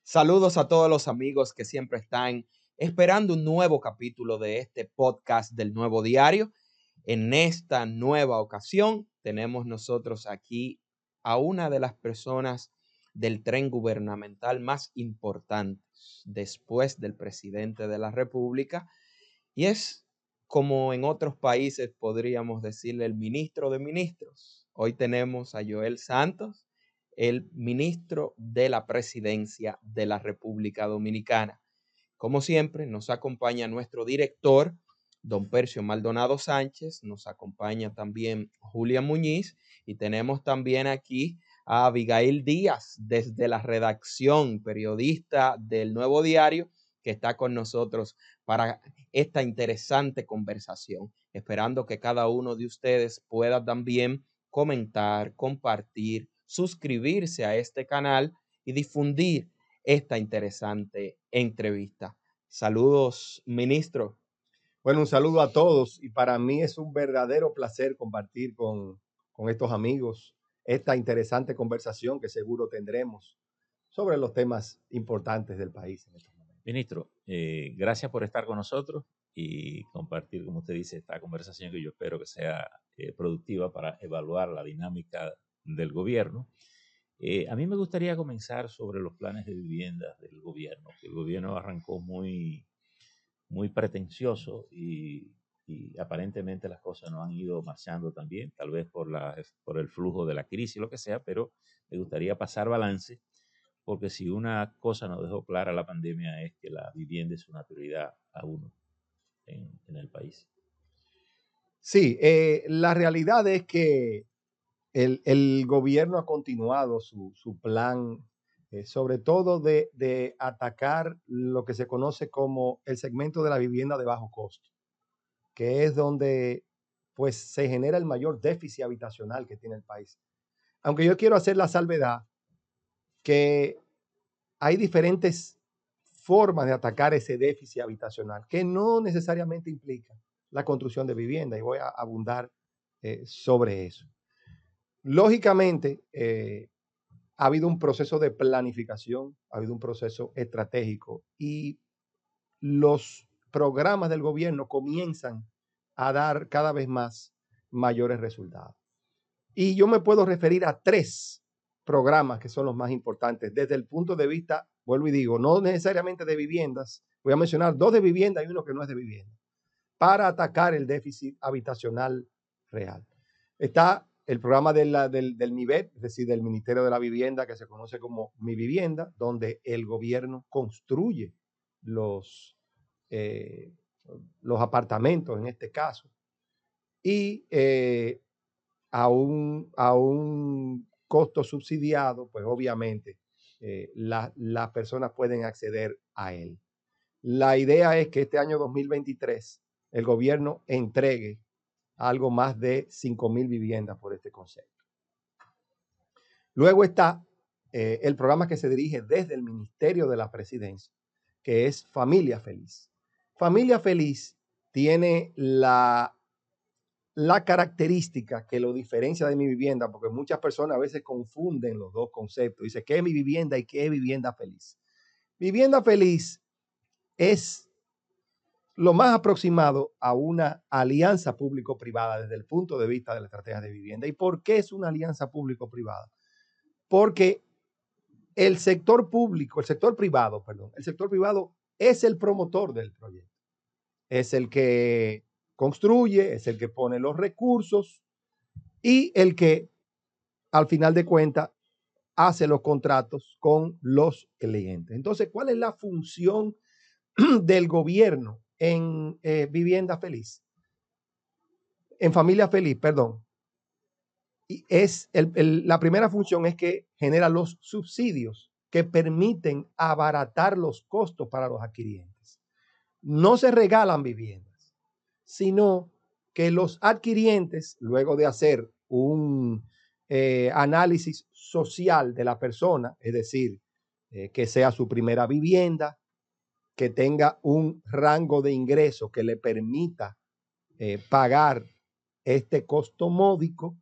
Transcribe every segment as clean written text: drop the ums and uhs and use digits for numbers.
Saludos a todos los amigos que siempre están esperando un nuevo capítulo de este podcast del Nuevo Diario. En esta nueva ocasión tenemos nosotros aquí a una de las personas del tren gubernamental más importantes después del presidente de la República y es, como en otros países podríamos decirle, el ministro de ministros. Hoy tenemos a Joel Santos, el ministro de la Presidencia de la República Dominicana. Como siempre, nos acompaña nuestro director, don Percio Maldonado Sánchez, nos acompaña también Julia Muñiz y tenemos también aquí a Abigail Díaz desde la redacción, periodista del Nuevo Diario, que está con nosotros para esta interesante conversación, esperando que cada uno de ustedes pueda también comentar, compartir, suscribirse a este canal y difundir esta interesante entrevista. Saludos, ministro. Bueno, un saludo a todos y para mí es un verdadero placer compartir con estos amigos esta interesante conversación que seguro tendremos sobre los temas importantes del país en estos momentos. Ministro, gracias por estar con nosotros y compartir, como usted dice, esta conversación que yo espero que sea productiva para evaluar la dinámica del gobierno. A mí me gustaría comenzar sobre los planes de vivienda del gobierno, que el gobierno arrancó muy pretencioso y aparentemente las cosas no han ido marchando tan bien, tal vez por el flujo de la crisis, lo que sea, pero me gustaría pasar balance, porque si una cosa nos dejó clara la pandemia es que la vivienda es una prioridad a uno en el país. Sí, la realidad es que el gobierno ha continuado su plan, sobre todo de atacar lo que se conoce como el segmento de la vivienda de bajo costo, que es donde pues se genera el mayor déficit habitacional que tiene el país. Aunque yo quiero hacer la salvedad que hay diferentes formas de atacar ese déficit habitacional que no necesariamente implica la construcción de vivienda y voy a abundar sobre eso. Lógicamente, ha habido un proceso de planificación, ha habido un proceso estratégico y los programas del gobierno comienzan a dar cada vez más mayores resultados. Y yo me puedo referir a tres programas que son los más importantes desde el punto de vista, vuelvo y digo, no necesariamente de viviendas. Voy a mencionar dos de vivienda y uno que no es de vivienda, para atacar el déficit habitacional real. Está el programa del MIBET, es decir, del Ministerio de la Vivienda, que se conoce como Mi Vivienda, donde el gobierno construye eh, los apartamentos en este caso. Y a un costo subsidiado, pues obviamente las personas pueden acceder a él. La idea es que este año 2023 el gobierno entregue algo más de 5,000 viviendas por este concepto. Luego está el programa que se dirige desde el Ministerio de la Presidencia, que es Familia Feliz. Familia Feliz tiene la característica que lo diferencia de Mi Vivienda, porque muchas personas a veces confunden los dos conceptos. Dice, ¿qué es Mi Vivienda y qué es Vivienda Feliz? Vivienda Feliz es lo más aproximado a una alianza público-privada desde el punto de vista de la estrategia de vivienda. ¿Y por qué es una alianza público-privada? Porque el sector privado es el promotor del proyecto. Es el que construye, es el que pone los recursos y el que, al final de cuentas, hace los contratos con los clientes. Entonces, ¿cuál es la función del gobierno en Vivienda Feliz? En Familia Feliz, perdón. Y es la primera función es que genera los subsidios que permiten abaratar los costos para los adquirientes. No se regalan viviendas, sino que los adquirientes, luego de hacer un análisis social de la persona, es decir, que sea su primera vivienda, que tenga un rango de ingreso que le permita pagar este costo módico,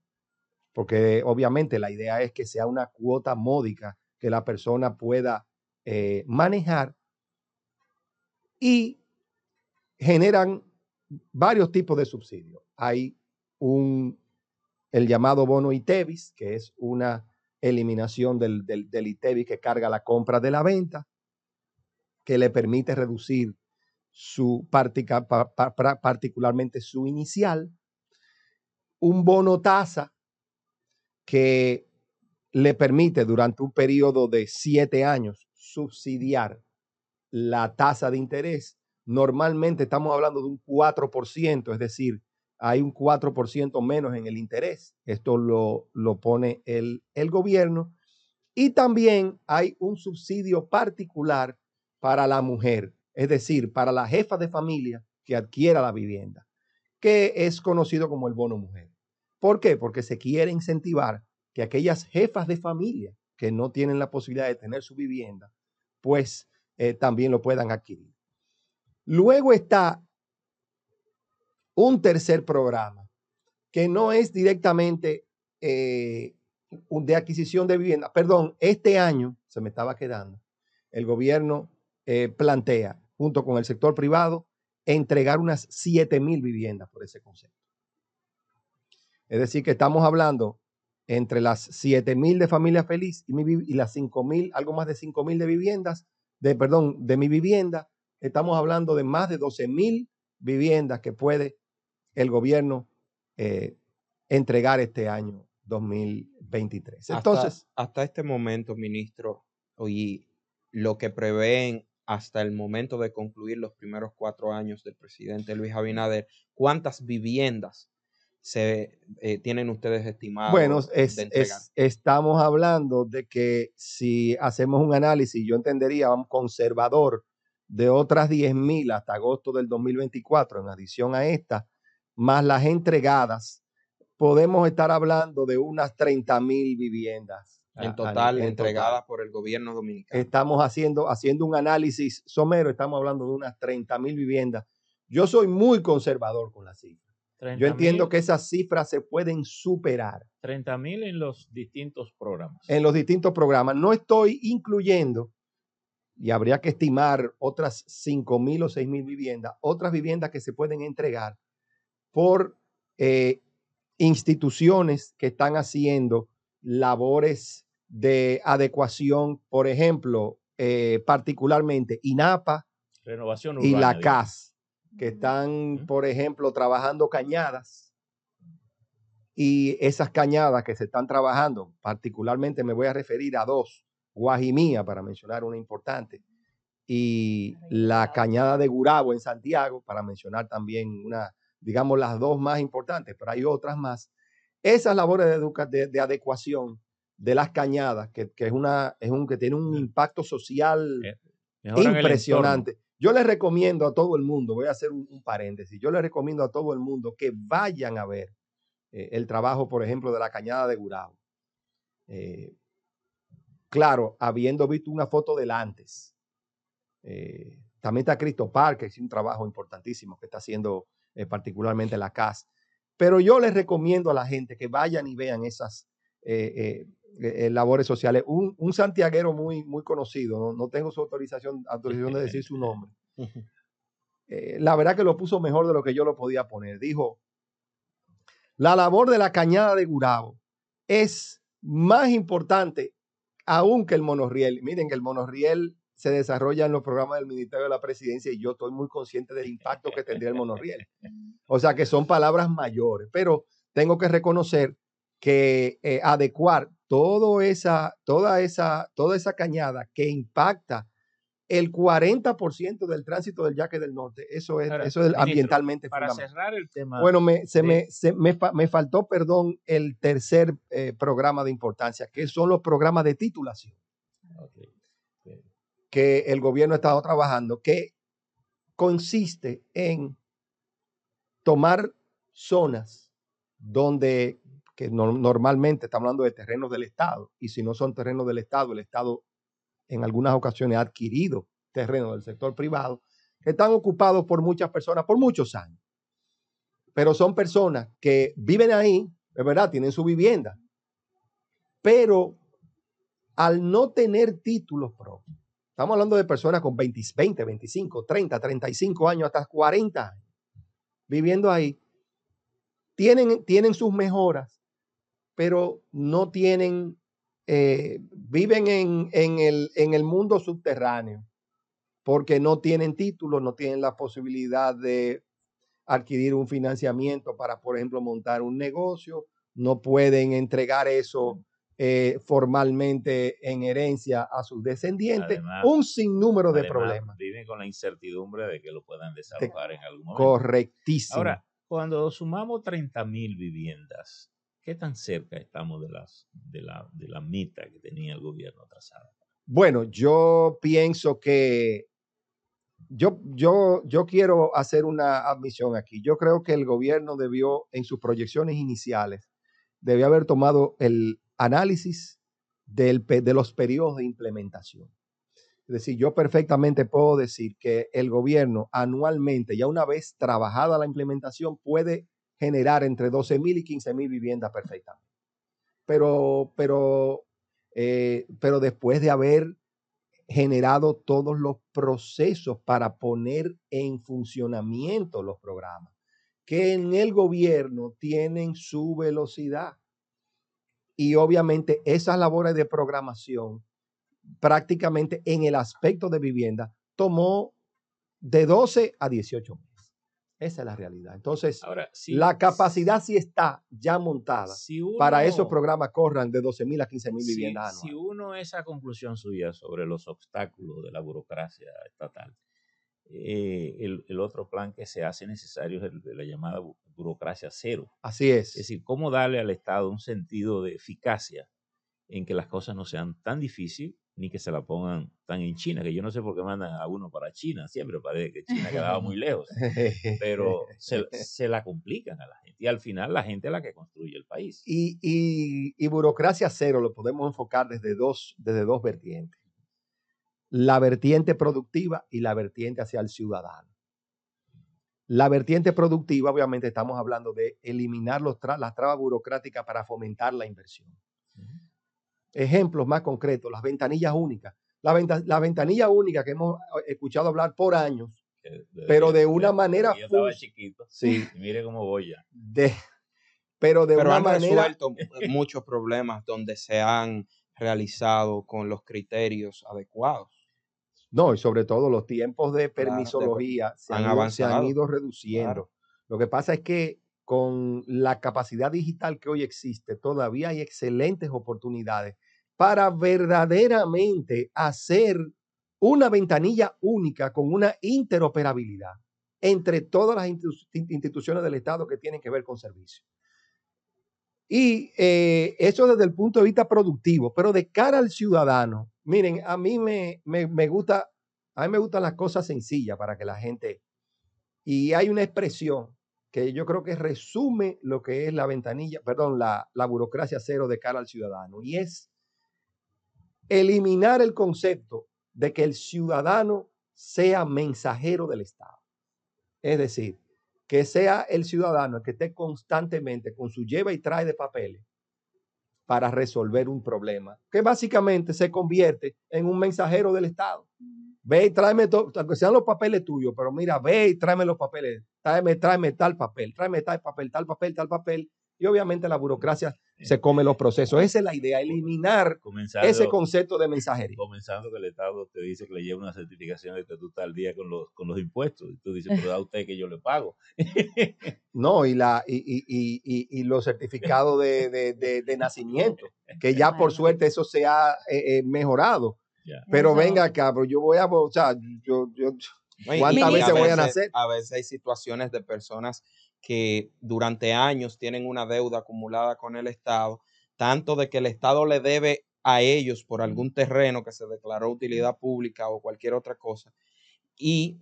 porque obviamente la idea es que sea una cuota módica que la persona pueda manejar y generan varios tipos de subsidios. Hay el llamado bono ITEVIS, que es una eliminación del ITEVIS que carga la compra de la venta, que le permite reducir particularmente su inicial. Un bono tasa que le permite durante un periodo de 7 años subsidiar la tasa de interés. Normalmente estamos hablando de un 4%, es decir, hay un 4% menos en el interés. Esto lo pone el gobierno. Y también hay un subsidio particular para la mujer, es decir, para la jefa de familia que adquiera la vivienda, que es conocido como el bono mujer. ¿Por qué? Porque se quiere incentivar que aquellas jefas de familia que no tienen la posibilidad de tener su vivienda, pues también lo puedan adquirir. Luego está un tercer programa que no es directamente de adquisición de vivienda. Perdón, este año, se me estaba quedando, el gobierno plantea, junto con el sector privado, entregar unas 7,000 viviendas por ese concepto. Es decir, que estamos hablando entre las 7,000 de Familia Feliz y las 5,000, algo más de 5,000 de viviendas, de mi vivienda, estamos hablando de más de 12,000 viviendas que puede el gobierno entregar este año 2023. Entonces, hasta este momento, ministro, y lo que prevén hasta el momento de concluir los primeros 4 años del presidente Luis Abinader, ¿cuántas viviendas tienen ustedes estimados bueno, de entregar? estamos hablando de que si hacemos un análisis, yo entendería un conservador de otras 10,000 hasta agosto del 2024, en adición a esta, más las entregadas, podemos estar hablando de unas 30,000 viviendas. En total, entregadas por el gobierno dominicano. Estamos haciendo un análisis somero, estamos hablando de unas 30,000 viviendas. Yo soy muy conservador con la cifra. Yo entiendo que esas cifras se pueden superar. 30,000 en los distintos programas. En los distintos programas. No estoy incluyendo, y habría que estimar otras 5,000 o 6,000 viviendas, otras viviendas que se pueden entregar por instituciones que están haciendo labores de adecuación, por ejemplo, particularmente INAPA Renovación y urbana, la CAS, que están, por ejemplo, trabajando cañadas, y esas cañadas que se están trabajando, particularmente me voy a referir a 2, Guajimía, para mencionar una importante, y la cañada de Gurabo en Santiago, para mencionar también digamos, las 2 más importantes, pero hay otras más. Esas labores de adecuación de las cañadas, que tiene un impacto social impresionante. Yo les recomiendo a todo el mundo, voy a hacer un paréntesis, yo les recomiendo a todo el mundo que vayan a ver el trabajo, por ejemplo, de la cañada de Gurabo. Claro, habiendo visto una foto del antes. También está Cristo Park, que es un trabajo importantísimo que está haciendo particularmente la CAS. Pero yo les recomiendo a la gente que vayan y vean esas labores sociales. Un santiaguero muy, muy conocido, no tengo su autorización de decir su nombre. La verdad que lo puso mejor de lo que yo lo podía poner. Dijo, la labor de la cañada de Gurabo es más importante aún que el monorriel. Miren que el monorriel se desarrolla en los programas del Ministerio de la Presidencia y yo estoy muy consciente del impacto que tendría el monorriel. O sea que son palabras mayores, pero tengo que reconocer que adecuar toda esa cañada que impacta el 40% del tránsito del Yaque del Norte, eso es ambientalmente para fundamental. cerrar el tema. Bueno, me faltó, perdón, el tercer programa de importancia, que son los programas de titulación. Okay. Que el gobierno ha estado trabajando, que consiste en tomar zonas donde, que normalmente estamos hablando de terrenos del Estado, y si no son terrenos del Estado, el Estado en algunas ocasiones ha adquirido terrenos del sector privado, que están ocupados por muchas personas por muchos años. Pero son personas que viven ahí, es verdad, tienen su vivienda, pero al no tener títulos propios, Estamos hablando de personas con 20, 25, 30, 35 años, hasta 40 años, viviendo ahí. Tienen sus mejoras, pero no tienen, viven en el mundo subterráneo, porque no tienen títulos, no tienen la posibilidad de adquirir un financiamiento para, por ejemplo, montar un negocio, no pueden entregar eso formalmente en herencia a sus descendientes, Además, un sinnúmero de además, problemas. viven con la incertidumbre de que lo puedan desalojar en algún momento. Correctísimo. Ahora, cuando sumamos 30,000 viviendas, ¿qué tan cerca estamos de la meta que tenía el gobierno trazada? Bueno, yo pienso que yo quiero hacer una admisión aquí. Yo creo que el gobierno debió, en sus proyecciones iniciales, debió haber tomado el análisis de los periodos de implementación. Es decir, yo perfectamente puedo decir que el gobierno anualmente, ya una vez trabajada la implementación, puede generar entre 12,000 y 15,000 viviendas perfectamente. Pero después de haber generado todos los procesos para poner en funcionamiento los programas, que en el gobierno tienen su velocidad. Y obviamente esas labores de programación prácticamente en el aspecto de vivienda tomó de 12 a 18 meses. Esa es la realidad. Entonces, ahora, la capacidad sí está ya montada para esos programas corran de 12,000 a 15,000 viviendas anuales. Si uno esa conclusión suya sobre los obstáculos de la burocracia estatal, el otro plan que se hace necesario es el de la llamada burocracia cero. Así es. Es decir, cómo darle al Estado un sentido de eficacia en que las cosas no sean tan difíciles ni que se la pongan tan en China, que yo no sé por qué mandan a uno para China, siempre parece que China quedaba muy lejos, pero se la complican a la gente y al final la gente es la que construye el país. Y burocracia cero lo podemos enfocar desde dos vertientes. La vertiente productiva y la vertiente hacia el ciudadano. La vertiente productiva, obviamente estamos hablando de eliminar las trabas burocráticas para fomentar la inversión. Ejemplos más concretos, las ventanillas únicas. La ventanilla única que hemos escuchado hablar por años, pero de una manera... Yo estaba chiquito, sí, y mire cómo voy ya. Pero una han manera... resuelto muchos problemas donde se han realizado con los criterios adecuados. No, y sobre todo los tiempos de permisología se han ido reduciendo. Claro. Lo que pasa es que con la capacidad digital que hoy existe, todavía hay excelentes oportunidades para verdaderamente hacer una ventanilla única con una interoperabilidad entre todas las instituciones del Estado que tienen que ver con servicios. Y eso desde el punto de vista productivo, pero de cara al ciudadano, miren, a mí me gustan las cosas sencillas para que la gente, y hay una expresión que yo creo que resume lo que es la burocracia cero de cara al ciudadano, y es eliminar el concepto de que el ciudadano sea mensajero del Estado. Es decir, que sea el ciudadano el que esté constantemente con su lleva y trae de papeles para resolver un problema, que básicamente se convierte en un mensajero del Estado. Ve y tráeme todo, aunque sean los papeles tuyos, pero mira, ve y tráeme los papeles, tráeme tal papel, tráeme tal papel, tal papel, tal papel. Y obviamente la burocracia se come los procesos. Esa es la idea, eliminar ese concepto de mensajería. Comenzando que el Estado te dice que le lleva una certificación de que tú estás al día con los impuestos. Y tú dices, pero da usted que yo le pago. No, y los certificados de nacimiento, que ya por suerte eso se ha mejorado. Yeah. Pero venga acá, pero yo voy a, o sea, ¿cuántas veces voy a nacer? A veces hay situaciones de personas que durante años tienen una deuda acumulada con el Estado, tanto de que el Estado le debe a ellos por algún terreno que se declaró utilidad pública o cualquier otra cosa, y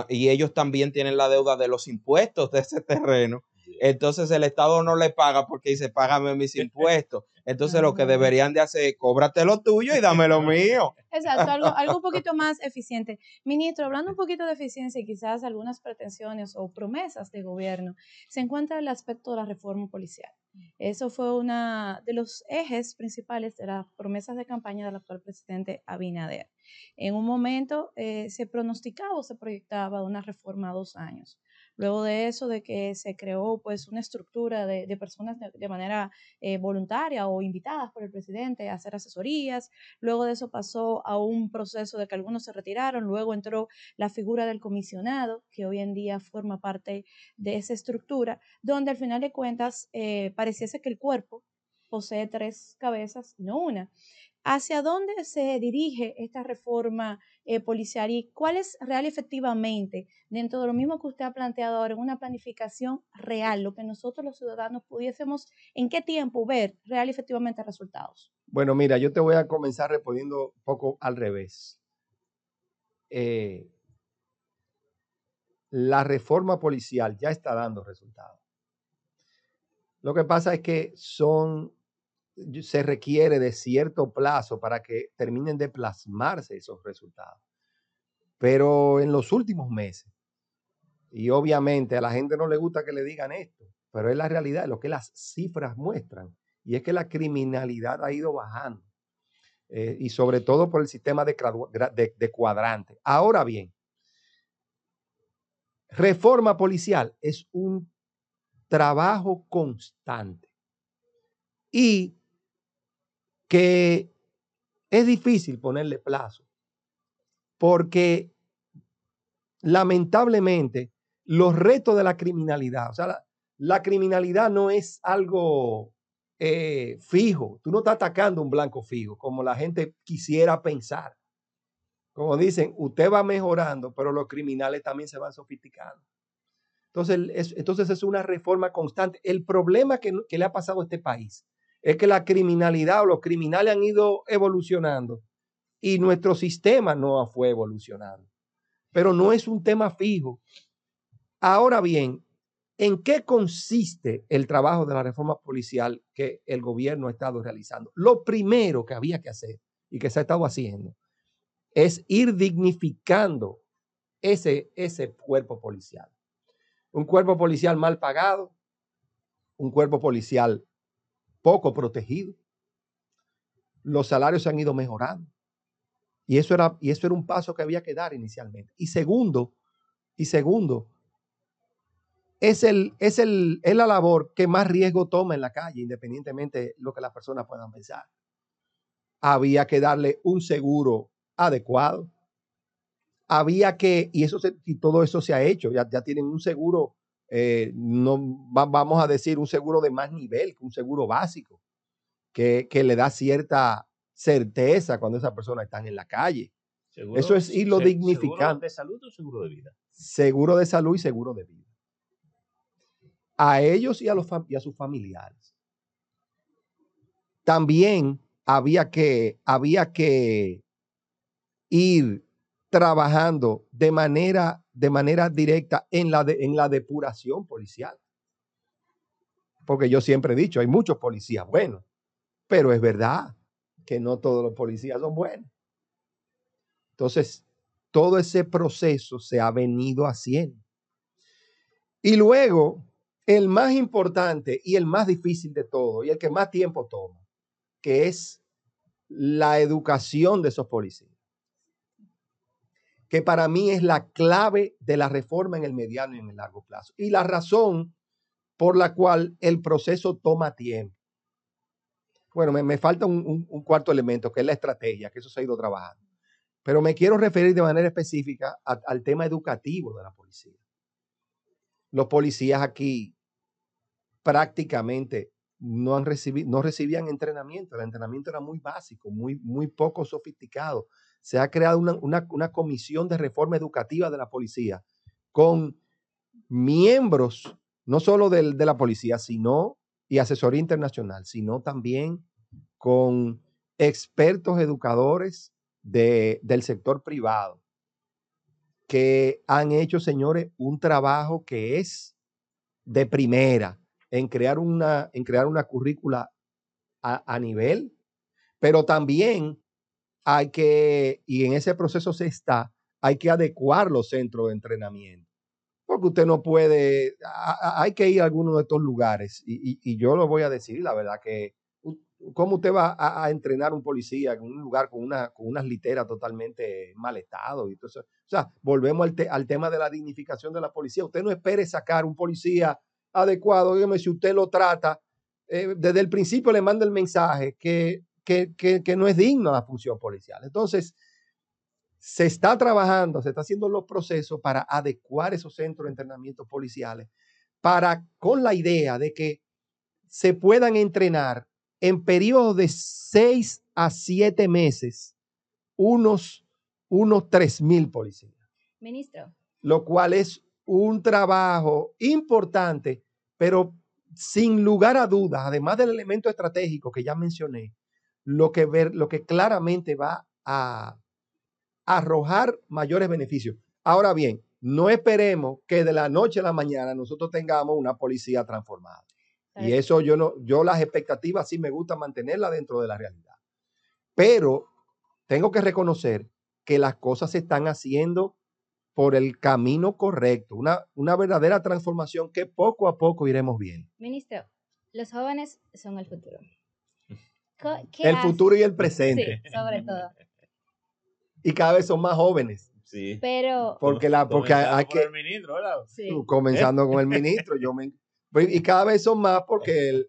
ellos también tienen la deuda de los impuestos de ese terreno, Entonces el Estado no le paga porque dice, págame mis impuestos. Entonces lo que deberían de hacer es, cóbrate lo tuyo y dame lo mío. Exacto, algo un poquito más eficiente. Ministro, hablando un poquito de eficiencia y quizás algunas pretensiones o promesas de gobierno, se encuentra el aspecto de la reforma policial. Eso fue uno de los ejes principales de las promesas de campaña del actual presidente Abinader. En un momento se pronosticaba o se proyectaba una reforma a 2 años. Luego de eso, de que se creó pues una estructura de personas de manera voluntaria o invitadas por el presidente a hacer asesorías. Luego de eso pasó a un proceso de que algunos se retiraron. Luego entró la figura del comisionado, que hoy en día forma parte de esa estructura, donde al final de cuentas pareciese que el cuerpo posee 3 cabezas y no una. ¿Hacia dónde se dirige esta reforma policial y cuál es real efectivamente, dentro de lo mismo que usted ha planteado ahora, en una planificación real, lo que nosotros los ciudadanos pudiésemos, en qué tiempo ver real y efectivamente resultados? Bueno, mira, yo te voy a comenzar respondiendo un poco al revés. La reforma policial ya está dando resultados. Lo que pasa es que se requiere de cierto plazo para que terminen de plasmarse esos resultados. Pero en los últimos meses, y obviamente a la gente no le gusta que le digan esto, pero es la realidad, es lo que las cifras muestran, y es que la criminalidad ha ido bajando, y sobre todo por el sistema de cuadrante. Ahora bien, reforma policial es un trabajo constante y que es difícil ponerle plazo, porque lamentablemente los retos de la criminalidad, o sea, la criminalidad no es algo fijo. Tú no estás atacando un blanco fijo, como la gente quisiera pensar. Como dicen, usted va mejorando, pero los criminales también se van sofisticando. Entonces es una reforma constante. El problema que le ha pasado a este país es que la criminalidad o los criminales han ido evolucionando y nuestro sistema no fue evolucionando. Pero no es un tema fijo. Ahora bien, ¿en qué consiste el trabajo de la reforma policial que el gobierno ha estado realizando? Lo primero que había que hacer y que se ha estado haciendo es ir dignificando ese cuerpo policial. Un cuerpo policial mal pagado, un cuerpo policial poco protegido. Los salarios se han ido mejorando. Y eso era un paso que había que dar inicialmente. Y segundo, es la labor que más riesgo toma en la calle, independientemente de lo que las personas puedan pensar. Había que darle un seguro adecuado. Y todo eso se ha hecho. Ya tienen un seguro, vamos a decir, un seguro de más nivel que un seguro básico, que le da cierta certeza cuando esas personas están en la calle. Eso es irlo dignificando. ¿Seguro de salud o seguro de vida? Seguro de salud y seguro de vida. A ellos y a sus familiares. También había que ir trabajando de manera directa en la depuración policial. Porque yo siempre he dicho, hay muchos policías buenos, pero es verdad que no todos los policías son buenos. Entonces, todo ese proceso se ha venido haciendo. Y luego, el más importante y el más difícil de todo, y el que más tiempo toma, que es la educación de esos policías, que para mí es la clave de la reforma en el mediano y en el largo plazo. Y la razón por la cual el proceso toma tiempo. Bueno, me falta un cuarto elemento, que es la estrategia, que eso se ha ido trabajando. Pero me quiero referir de manera específica al tema educativo de la policía. Los policías aquí prácticamente no recibían entrenamiento. El entrenamiento era muy básico, muy poco sofisticado. Se ha creado una comisión de reforma educativa de la policía con miembros, no solo de la policía, y asesoría internacional, sino también con expertos educadores del sector privado que han hecho, señores, un trabajo que es de primera en crear una currícula a nivel, pero también hay que, y en ese proceso hay que adecuar los centros de entrenamiento. Porque usted no puede, hay que ir a alguno de estos lugares. Y yo lo voy a decir, la verdad que, ¿cómo usted va a entrenar un policía en un lugar con unas literas totalmente mal estado? Y todo eso? O sea, volvemos al tema de la dignificación de la policía. Usted no espere sacar un policía adecuado. Dígame, si usted lo trata, desde el principio le manda el mensaje que no es digno la función policial. Entonces, se está trabajando, se está haciendo los procesos para adecuar esos centros de entrenamiento policiales con la idea de que se puedan entrenar en periodos de 6 a 7 meses unos 3,000 policías. Ministro. Lo cual es un trabajo importante, pero sin lugar a dudas, además del elemento estratégico que ya mencioné, lo que claramente va a arrojar mayores beneficios. Ahora bien, no esperemos que de la noche a la mañana nosotros tengamos una policía transformada. Y eso yo las expectativas sí me gusta mantenerlas dentro de la realidad. Pero tengo que reconocer que las cosas se están haciendo por el camino correcto, una verdadera transformación que poco a poco iremos viendo. Ministro, los jóvenes son el futuro. El futuro y el presente. Sí, sobre todo. Y cada vez son más jóvenes. Sí. Pero porque hay que... el ministro, ¿verdad? Sí. Comenzando con el ministro. Y cada vez son más porque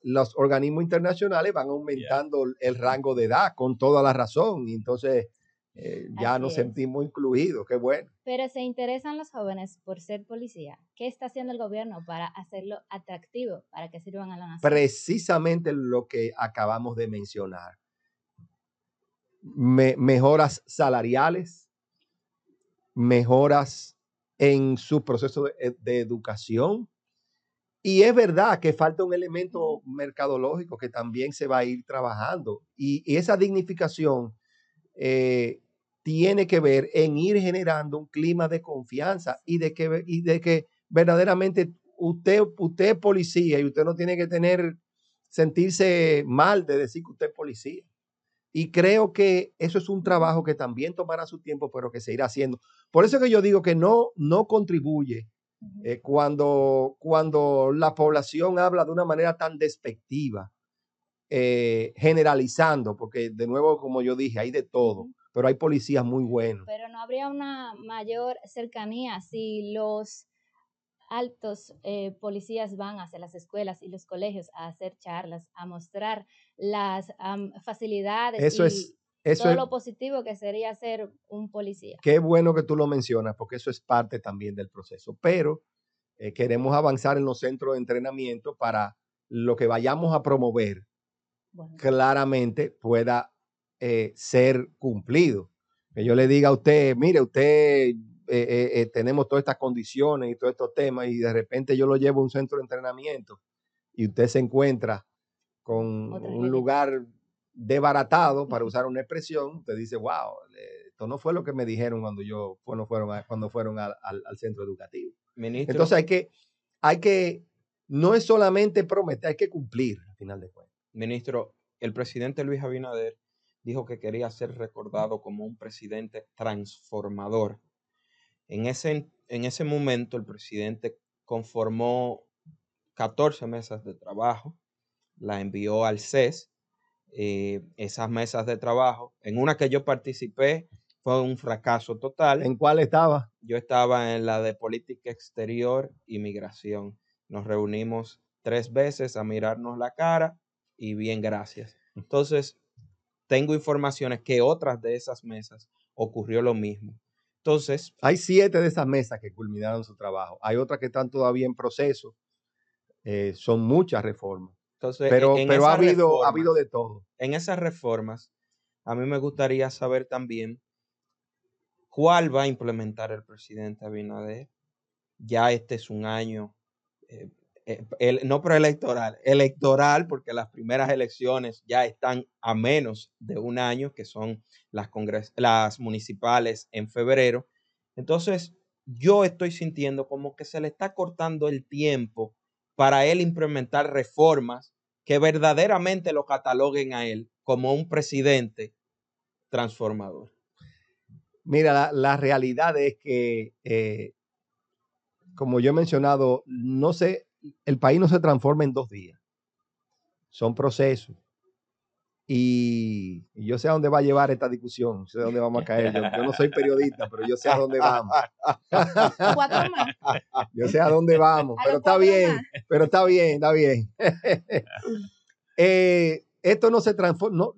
los organismos internacionales van aumentando el rango de edad con toda la razón. Y entonces ya nos sentimos incluidos. Qué bueno. Pero se interesan los jóvenes por ser policía. ¿Qué está haciendo el gobierno para hacerlo atractivo, para que sirvan a la nación? Precisamente lo que acabamos de mencionar. Mejoras salariales, mejoras en su proceso de educación. Y es verdad que falta un elemento mercadológico que también se va a ir trabajando. Y esa dignificación tiene que ver en ir generando un clima de confianza y de que verdaderamente usted es policía y usted no tiene que sentirse mal de decir que usted es policía. Y creo que eso es un trabajo que también tomará su tiempo, pero que se irá haciendo. Por eso que yo digo que no contribuye cuando la población habla de una manera tan despectiva, generalizando, porque de nuevo, como yo dije, hay de todo, pero hay policías muy buenos. Pero no habría una mayor cercanía si los altos policías van hacia las escuelas y los colegios a hacer charlas, a mostrar las facilidades todo lo positivo que sería ser un policía. Qué bueno que tú lo mencionas, porque eso es parte también del proceso, pero queremos avanzar en los centros de entrenamiento para lo que vayamos a promover claramente pueda ser cumplido. Que yo le diga a usted, mire, usted tenemos todas estas condiciones y todos estos temas y de repente yo lo llevo a un centro de entrenamiento y usted se encuentra con un lugar desbaratado, para usar una expresión, usted dice, wow, esto no fue lo que me dijeron cuando fueron al centro educativo. Ministro. Entonces hay que, no es solamente prometer, hay que cumplir al final de cuentas. Ministro, el presidente Luis Abinader dijo que quería ser recordado como un presidente transformador. En ese momento el presidente conformó 14 mesas de trabajo, la envió al CES. Esas mesas de trabajo, en una que yo participé, fue un fracaso total. ¿En cuál estaba? Yo estaba en la de política exterior y migración. Nos reunimos 3 veces a mirarnos la cara y bien, gracias. Entonces, tengo informaciones que otras de esas mesas ocurrió lo mismo. Entonces, hay 7 de esas mesas que culminaron su trabajo. Hay otras que están todavía en proceso. Son muchas reformas. Entonces, pero ha habido de todo. En esas reformas, a mí me gustaría saber también cuál va a implementar el presidente Abinader. Ya este es un año, no preelectoral, electoral, porque las primeras elecciones ya están a menos de un año, que son las municipales en febrero. Entonces, yo estoy sintiendo como que se le está cortando el tiempo para él implementar reformas que verdaderamente lo cataloguen a él como un presidente transformador. Mira, la realidad es que, como yo he mencionado, no sé, el país no se transforma en 2 días. Son procesos. Y yo sé a dónde va a llevar esta discusión, sé a dónde vamos a caer. Yo no soy periodista, pero yo sé a dónde vamos. 4 más. Yo sé a dónde vamos, A pero los está 4 bien, más. pero está bien, está bien. Esto no se transforma, no,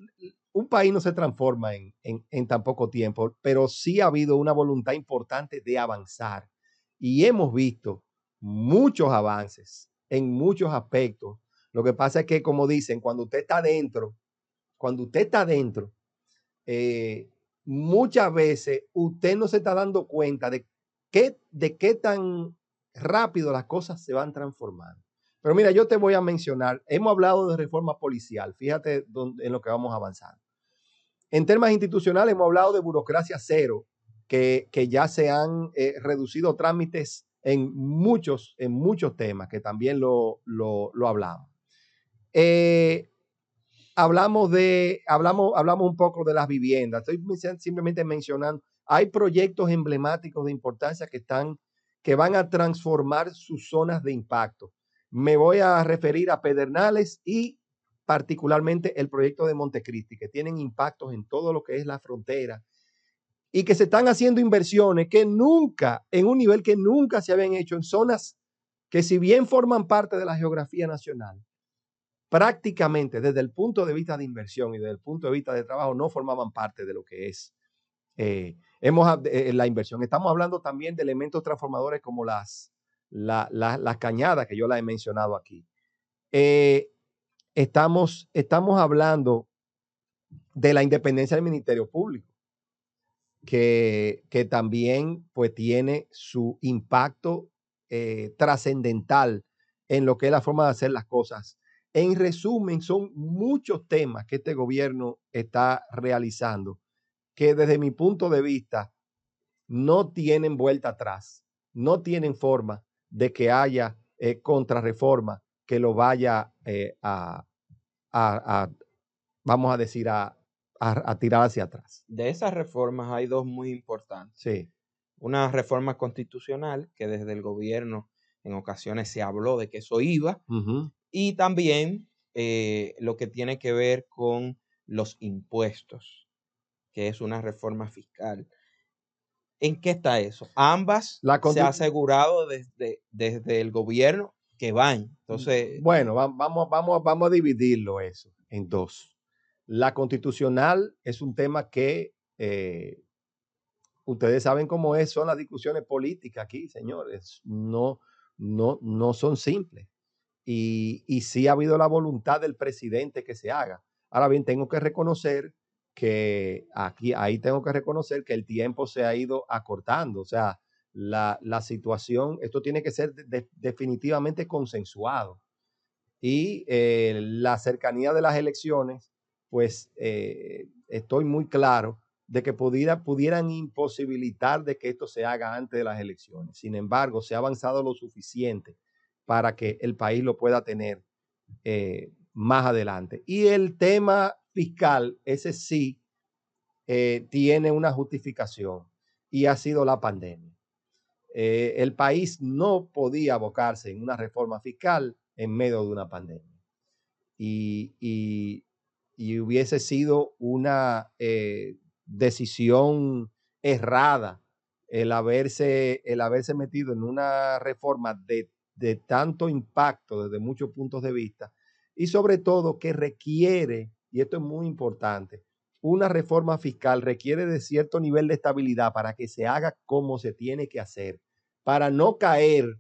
un país no se transforma en tan poco tiempo, pero sí ha habido una voluntad importante de avanzar y hemos visto muchos avances en muchos aspectos. Lo que pasa es que, como dicen, cuando usted está dentro, muchas veces usted no se está dando cuenta de qué tan rápido las cosas se van transformando. Pero mira, yo te voy a mencionar, hemos hablado de reforma policial, fíjate en lo que vamos avanzando. En temas institucionales hemos hablado de burocracia cero, que ya se han reducido trámites en muchos temas, que también lo hablamos. Hablamos un poco de las viviendas. Estoy simplemente mencionando, hay proyectos emblemáticos de importancia que van a transformar sus zonas de impacto. Me voy a referir a Pedernales y particularmente el proyecto de Montecristi, que tienen impactos en todo lo que es la frontera y que se están haciendo inversiones que nunca, en un nivel que nunca se habían hecho en zonas que, si bien forman parte de la geografía nacional, prácticamente desde el punto de vista de inversión y desde el punto de vista de trabajo no formaban parte de lo que es la inversión. Estamos hablando también de elementos transformadores como las cañadas, que yo las he mencionado aquí. Estamos hablando de la independencia del Ministerio Público, que también pues tiene su impacto trascendental en lo que es la forma de hacer las cosas. En resumen, son muchos temas que este gobierno está realizando que, desde mi punto de vista, no tienen vuelta atrás, no tienen forma de que haya contrarreforma que lo vaya vamos a decir, a tirar hacia atrás. De esas reformas hay 2 muy importantes. Sí. Una reforma constitucional, que desde el gobierno en ocasiones se habló de que eso iba, y también lo que tiene que ver con los impuestos, que es una reforma fiscal. ¿En qué está eso? Ambas se ha asegurado desde el gobierno que van. Entonces, bueno, vamos a dividirlo eso en 2. La constitucional es un tema que ustedes saben cómo son las discusiones políticas aquí, señores. No son simples. Y sí ha habido la voluntad del presidente que se haga. Ahora bien, tengo que reconocer que tengo que reconocer que el tiempo se ha ido acortando. O sea, la situación, esto tiene que ser definitivamente consensuado. Y la cercanía de las elecciones, pues estoy muy claro de que pudieran imposibilitar de que esto se haga antes de las elecciones. Sin embargo, se ha avanzado lo suficiente para que el país lo pueda tener más adelante. Y el tema fiscal, ese sí tiene una justificación, y ha sido la pandemia. El país no podía abocarse en una reforma fiscal en medio de una pandemia. Y hubiese sido una decisión errada el haberse metido en una reforma de tanto impacto desde muchos puntos de vista, y sobre todo que requiere, y esto es muy importante, una reforma fiscal requiere de cierto nivel de estabilidad para que se haga como se tiene que hacer, para no caer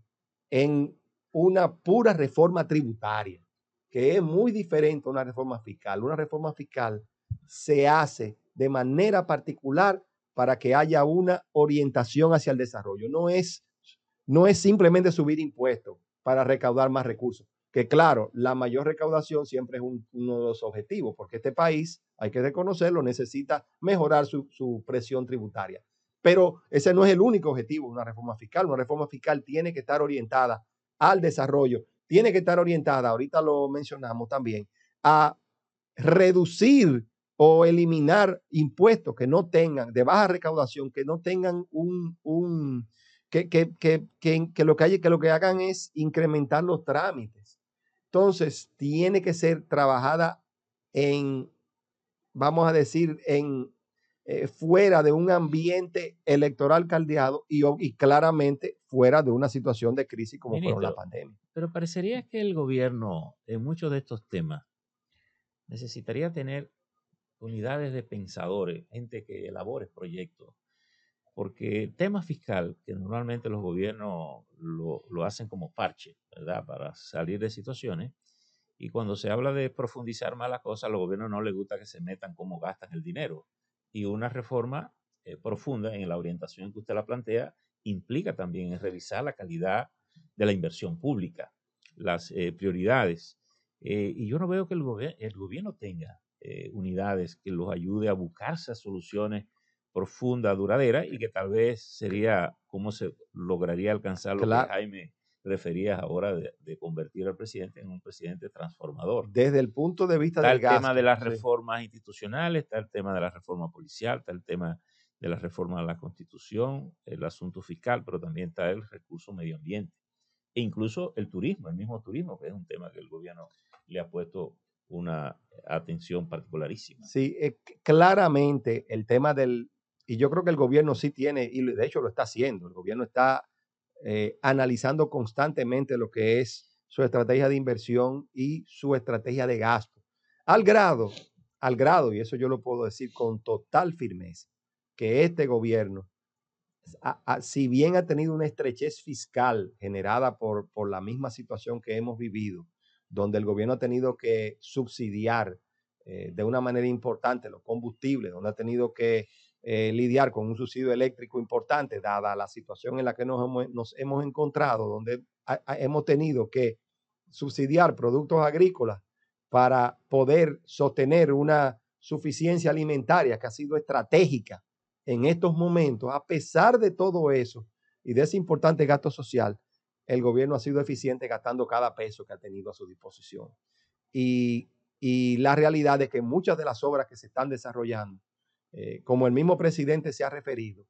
en una pura reforma tributaria, que es muy diferente a una reforma fiscal. Una reforma fiscal se hace de manera particular para que haya una orientación hacia el desarrollo. No es simplemente subir impuestos para recaudar más recursos, que claro, la mayor recaudación siempre es uno de los objetivos, porque este país, hay que reconocerlo, necesita mejorar su presión tributaria. Pero ese no es el único objetivo de una reforma fiscal. Una reforma fiscal tiene que estar orientada al desarrollo, tiene que estar orientada, ahorita lo mencionamos también, a reducir o eliminar impuestos que no tengan, de baja recaudación, que no tengan que lo que hagan es incrementar los trámites. Entonces, tiene que ser trabajada en, vamos a decir, fuera de un ambiente electoral caldeado y claramente fuera de una situación de crisis como fueron la pandemia. Pero parecería que el gobierno en muchos de estos temas necesitaría tener unidades de pensadores, gente que elabore proyectos, porque el tema fiscal, que normalmente los gobiernos lo hacen como parche, ¿verdad? Para salir de situaciones, y cuando se habla de profundizar más las cosas, a los gobiernos no les gusta que se metan cómo gastan el dinero. Y una reforma profunda en la orientación que usted la plantea implica también en revisar la calidad de la inversión pública, las prioridades. Y yo no veo que el gobierno tenga unidades que los ayude a buscarse a soluciones profundas, duraderas, y que tal vez sería cómo se lograría alcanzar lo que Jaime referías ahora de convertir al presidente en un presidente transformador. Desde el punto de vista del gasto. Está el tema de las reformas institucionales, está el tema de la reforma policial, está el tema de la reforma de la Constitución, el asunto fiscal, pero también está el recurso medio ambiente. E incluso el turismo, el mismo turismo, que es un tema que el gobierno le ha puesto una atención particularísima. Sí, claramente el tema y yo creo que el gobierno sí tiene, y de hecho lo está haciendo, el gobierno está analizando constantemente lo que es su estrategia de inversión y su estrategia de gasto, al grado, y eso yo lo puedo decir con total firmeza, que este gobierno, si bien ha tenido una estrechez fiscal generada por la misma situación que hemos vivido, donde el gobierno ha tenido que subsidiar de una manera importante los combustibles, donde ha tenido que lidiar con un subsidio eléctrico importante, dada la situación en la que nos hemos encontrado, donde hemos tenido que subsidiar productos agrícolas para poder sostener una suficiencia alimentaria que ha sido estratégica en estos momentos. A pesar de todo eso y de ese importante gasto social, el gobierno ha sido eficiente gastando cada peso que ha tenido a su disposición. Y la realidad es que muchas de las obras que se están desarrollando, como el mismo presidente se ha referido,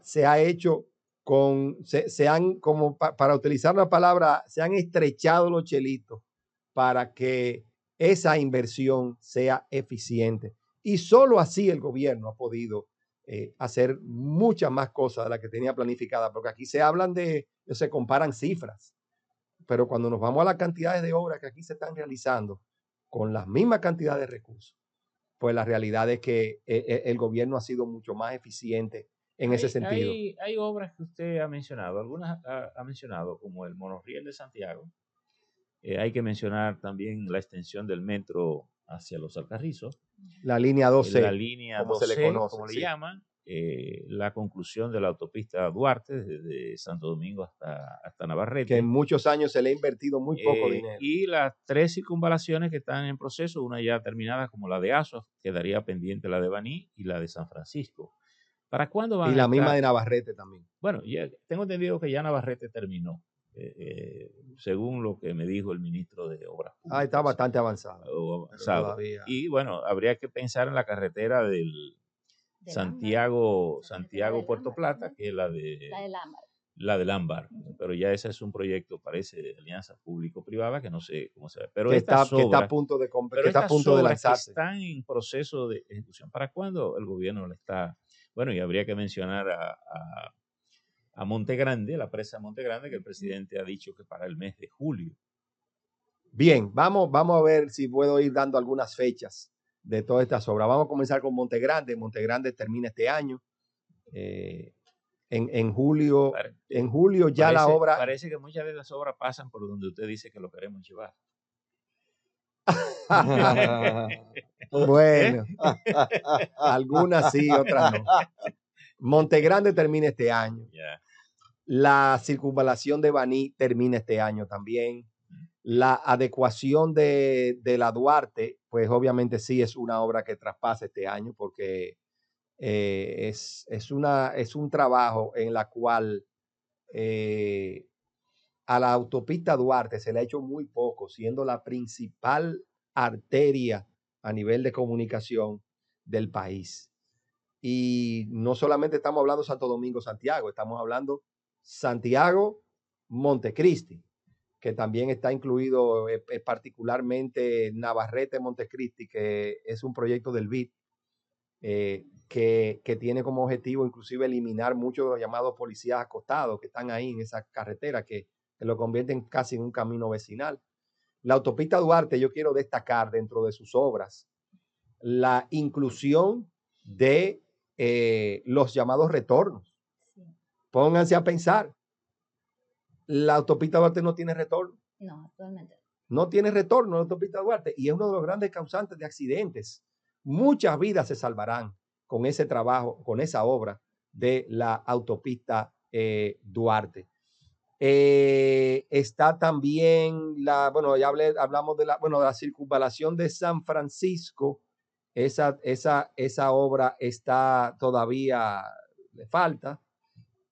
se ha hecho para utilizar la palabra, se han estrechado los chelitos para que esa inversión sea eficiente. Y solo así el gobierno ha podido hacer muchas más cosas de las que tenía planificada, porque aquí se comparan cifras, pero cuando nos vamos a las cantidades de obras que aquí se están realizando con las mismas cantidades de recursos, pues la realidad es que el gobierno ha sido mucho más eficiente en ese sentido. Hay obras que usted ha mencionado, algunas ha mencionado, como el monorriel de Santiago. Hay que mencionar también la extensión del metro hacia Los Alcarrizos. La línea 12. La línea 12, como le llaman. La conclusión de la autopista Duarte, desde Santo Domingo hasta Navarrete. Que en muchos años se le ha invertido muy poco dinero. Y las 3 circunvalaciones que están en proceso, una ya terminada como la de Asua, quedaría pendiente la de Baní y la de San Francisco. ¿Para cuándo van a estar? Misma de Navarrete también. Bueno, ya tengo entendido que ya Navarrete terminó, según lo que me dijo el ministro de Obras Públicas. Está bastante avanzado. Y bueno, habría que pensar en la carretera del Santiago Puerto Plata, que es la del Ámbar. Pero ya ese es un proyecto, parece, de alianza público-privada, que no sé cómo se ve. Pero que está a punto de lanzarse. Que están en proceso de ejecución. ¿Para cuándo el gobierno le está? Bueno, y habría que mencionar a Monte Grande, la presa Monte Grande, que el presidente ha dicho que para el mes de julio. Bien, vamos a ver si puedo ir dando algunas fechas de todas estas obras. Vamos a comenzar con Monte Grande. Monte Grande termina este año. En julio ya la obra... Parece que muchas de las obras pasan por donde usted dice que lo queremos llevar. Bueno, algunas sí, otras no. Monte Grande termina este año. La circunvalación de Baní termina este año también. La adecuación de la Duarte, pues obviamente sí es una obra que traspasa este año, porque es un trabajo en la cual a la autopista Duarte se le ha hecho muy poco, siendo la principal arteria a nivel de comunicación del país. Y no solamente estamos hablando Santo Domingo, Santiago, estamos hablando Santiago, Montecristi, que también está incluido particularmente Navarrete, Montecristi, que es un proyecto del BID, que tiene como objetivo inclusive eliminar muchos de los llamados policías acostados que están ahí en esa carretera, que lo convierten casi en un camino vecinal. La autopista Duarte, yo quiero destacar dentro de sus obras la inclusión de los llamados retornos. Sí. Pónganse a pensar, la autopista Duarte no tiene retorno. No, actualmente. No tiene retorno la autopista Duarte y es uno de los grandes causantes de accidentes. Muchas vidas se salvarán con ese trabajo, con esa obra de la autopista Duarte. Está también bueno, ya hablamos de la circunvalación de San Francisco. Esa obra está todavía, le falta.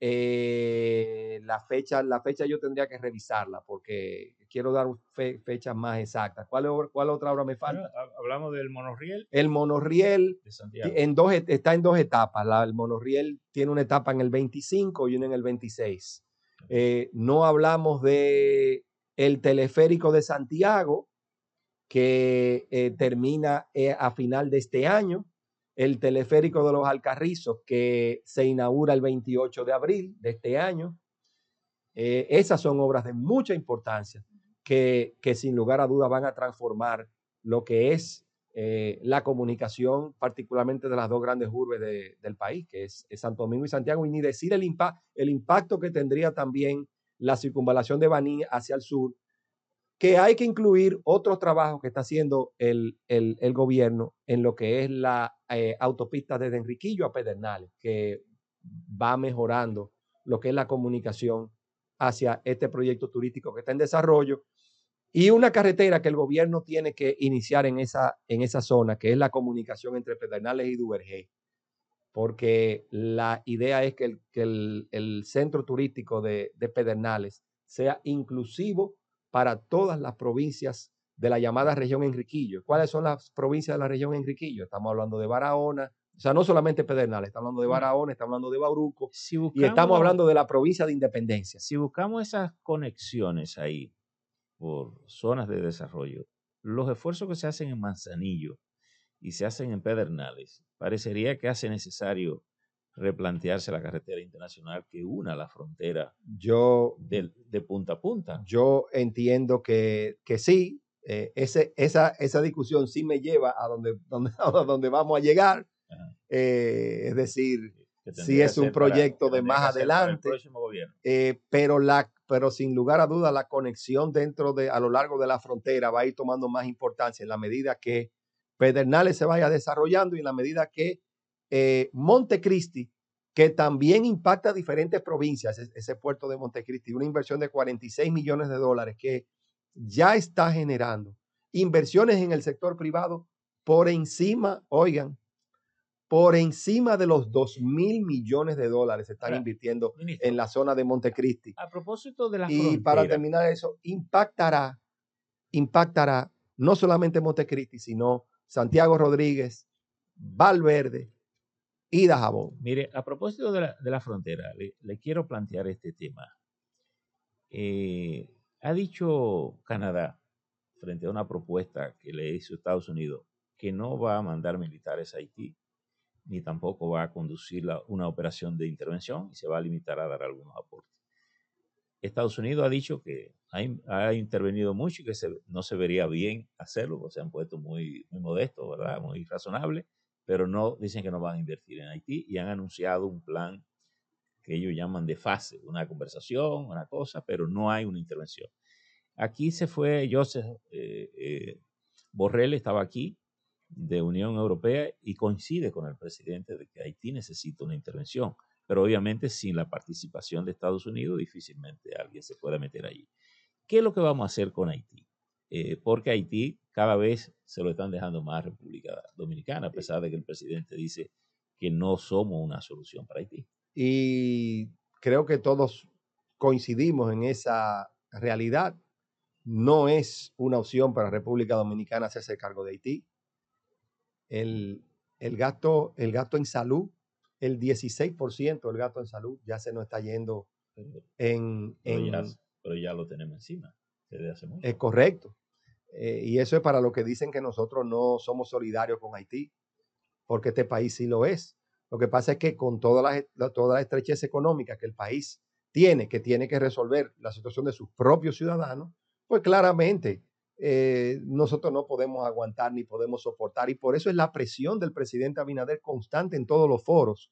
La fecha yo tendría que revisarla porque quiero dar fechas más exactas. ¿Cuál otra obra me falta? Bueno, hablamos del monorriel. El monorriel de Santiago. está en dos etapas. El monorriel tiene una etapa en el 25 y una en el 26. No hablamos de el teleférico de Santiago, que termina a final de este año. El teleférico de los Alcarrizos, que se inaugura el 28 de abril de este año. Esas son obras de mucha importancia que sin lugar a dudas van a transformar lo que es la comunicación, particularmente de las dos grandes urbes del país, que es Santo Domingo y Santiago, y ni decir el impacto que tendría también la circunvalación de Baní hacia el sur, que hay que incluir otros trabajos que está haciendo el gobierno en lo que es la autopista desde Enriquillo a Pedernales, que va mejorando lo que es la comunicación hacia este proyecto turístico que está en desarrollo, y una carretera que el gobierno tiene que iniciar en esa zona, que es la comunicación entre Pedernales y Duvergé, porque la idea es que el centro turístico de Pedernales sea inclusivo para todas las provincias de la llamada región Enriquillo. ¿Cuáles son las provincias de la región Enriquillo? Estamos hablando de Barahona, o sea, no solamente Pedernales, estamos hablando de Barahona, estamos hablando de Bauruco, y estamos hablando de la provincia de Independencia. Si buscamos esas conexiones ahí por zonas de desarrollo, los esfuerzos que se hacen en Manzanillo y se hacen en Pedernales, parecería que hace necesario replantearse la carretera internacional que una la frontera de punta a punta. Yo entiendo que sí, esa discusión sí me lleva a donde vamos a llegar. Es decir, sí es un proyecto de más adelante, pero sin lugar a dudas la conexión a lo largo de la frontera va a ir tomando más importancia en la medida que Pedernales se vaya desarrollando y en la medida que Montecristi, que también impacta a diferentes provincias, ese puerto de Montecristi, una inversión de $46 millones que ya está generando inversiones en el sector privado por encima, oigan, por encima de los $2,000 millones se están invirtiendo en la zona de Montecristi. A propósito de la frontera. Y para terminar eso, impactará no solamente Montecristi, sino Santiago Rodríguez, Valverde y Dajabón. Mire, a propósito de la frontera, le quiero plantear este tema. Ha dicho Canadá, frente a una propuesta que le hizo Estados Unidos, que no va a mandar militares a Haití, ni tampoco va a conducir una operación de intervención y se va a limitar a dar algunos aportes. Estados Unidos ha dicho que ha intervenido mucho y que no se vería bien hacerlo, porque se han puesto muy, muy modestos, ¿verdad? Muy razonables, pero no dicen que no van a invertir en Haití y han anunciado un plan que ellos llaman de fase, una conversación, una cosa, pero no hay una intervención. Aquí se fue Joseph Borrell, estaba aquí, de Unión Europea, y coincide con el presidente de que Haití necesita una intervención, pero obviamente sin la participación de Estados Unidos difícilmente alguien se pueda meter allí. ¿Qué es lo que vamos a hacer con Haití? Porque Haití cada vez se lo están dejando más República Dominicana, a pesar de que el presidente dice que no somos una solución para Haití. Y creo que todos coincidimos en esa realidad. No es una opción para República Dominicana hacerse cargo de Haití. El gasto en salud, el 16% del gasto en salud ya se nos está yendo Pero ya lo tenemos encima desde hace mucho. Es correcto. Y eso es para lo que dicen que nosotros no somos solidarios con Haití, porque este país sí lo es. Lo que pasa es que con toda la estrechez económica que el país tiene que resolver la situación de sus propios ciudadanos, pues claramente nosotros no podemos aguantar ni podemos soportar. Y por eso es la presión del presidente Abinader constante en todos los foros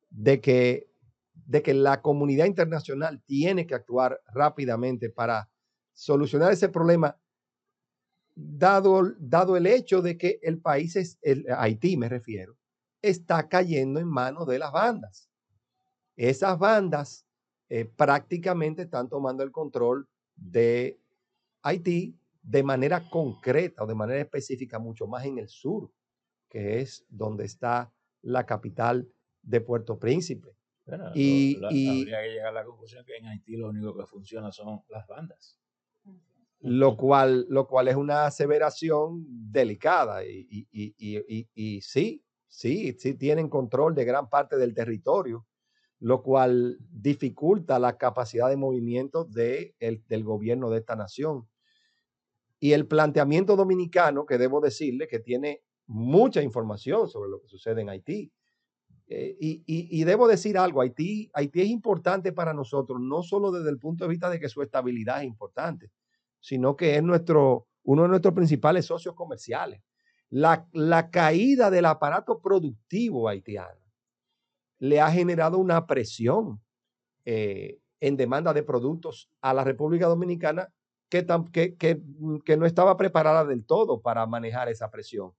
de que la comunidad internacional tiene que actuar rápidamente para solucionar ese problema, dado el hecho de que el país, Haití me refiero, está cayendo en manos de las bandas. Esas bandas prácticamente están tomando el control de Haití de manera concreta o de manera específica, mucho más en el sur, que es donde está la capital de Puerto Príncipe. Bueno, habría que llegar a la conclusión que en Haití lo único que funciona son las bandas. Lo cual es una aseveración delicada y sí tienen control de gran parte del territorio, lo cual dificulta la capacidad de movimiento del gobierno de esta nación. Y el planteamiento dominicano, que debo decirle que tiene mucha información sobre lo que sucede en Haití. Y debo decir algo, Haití es importante para nosotros, no solo desde el punto de vista de que su estabilidad es importante, sino que es uno de nuestros principales socios comerciales. La caída del aparato productivo haitiano le ha generado una presión en demanda de productos a la República Dominicana que no estaba preparada del todo para manejar esa presión.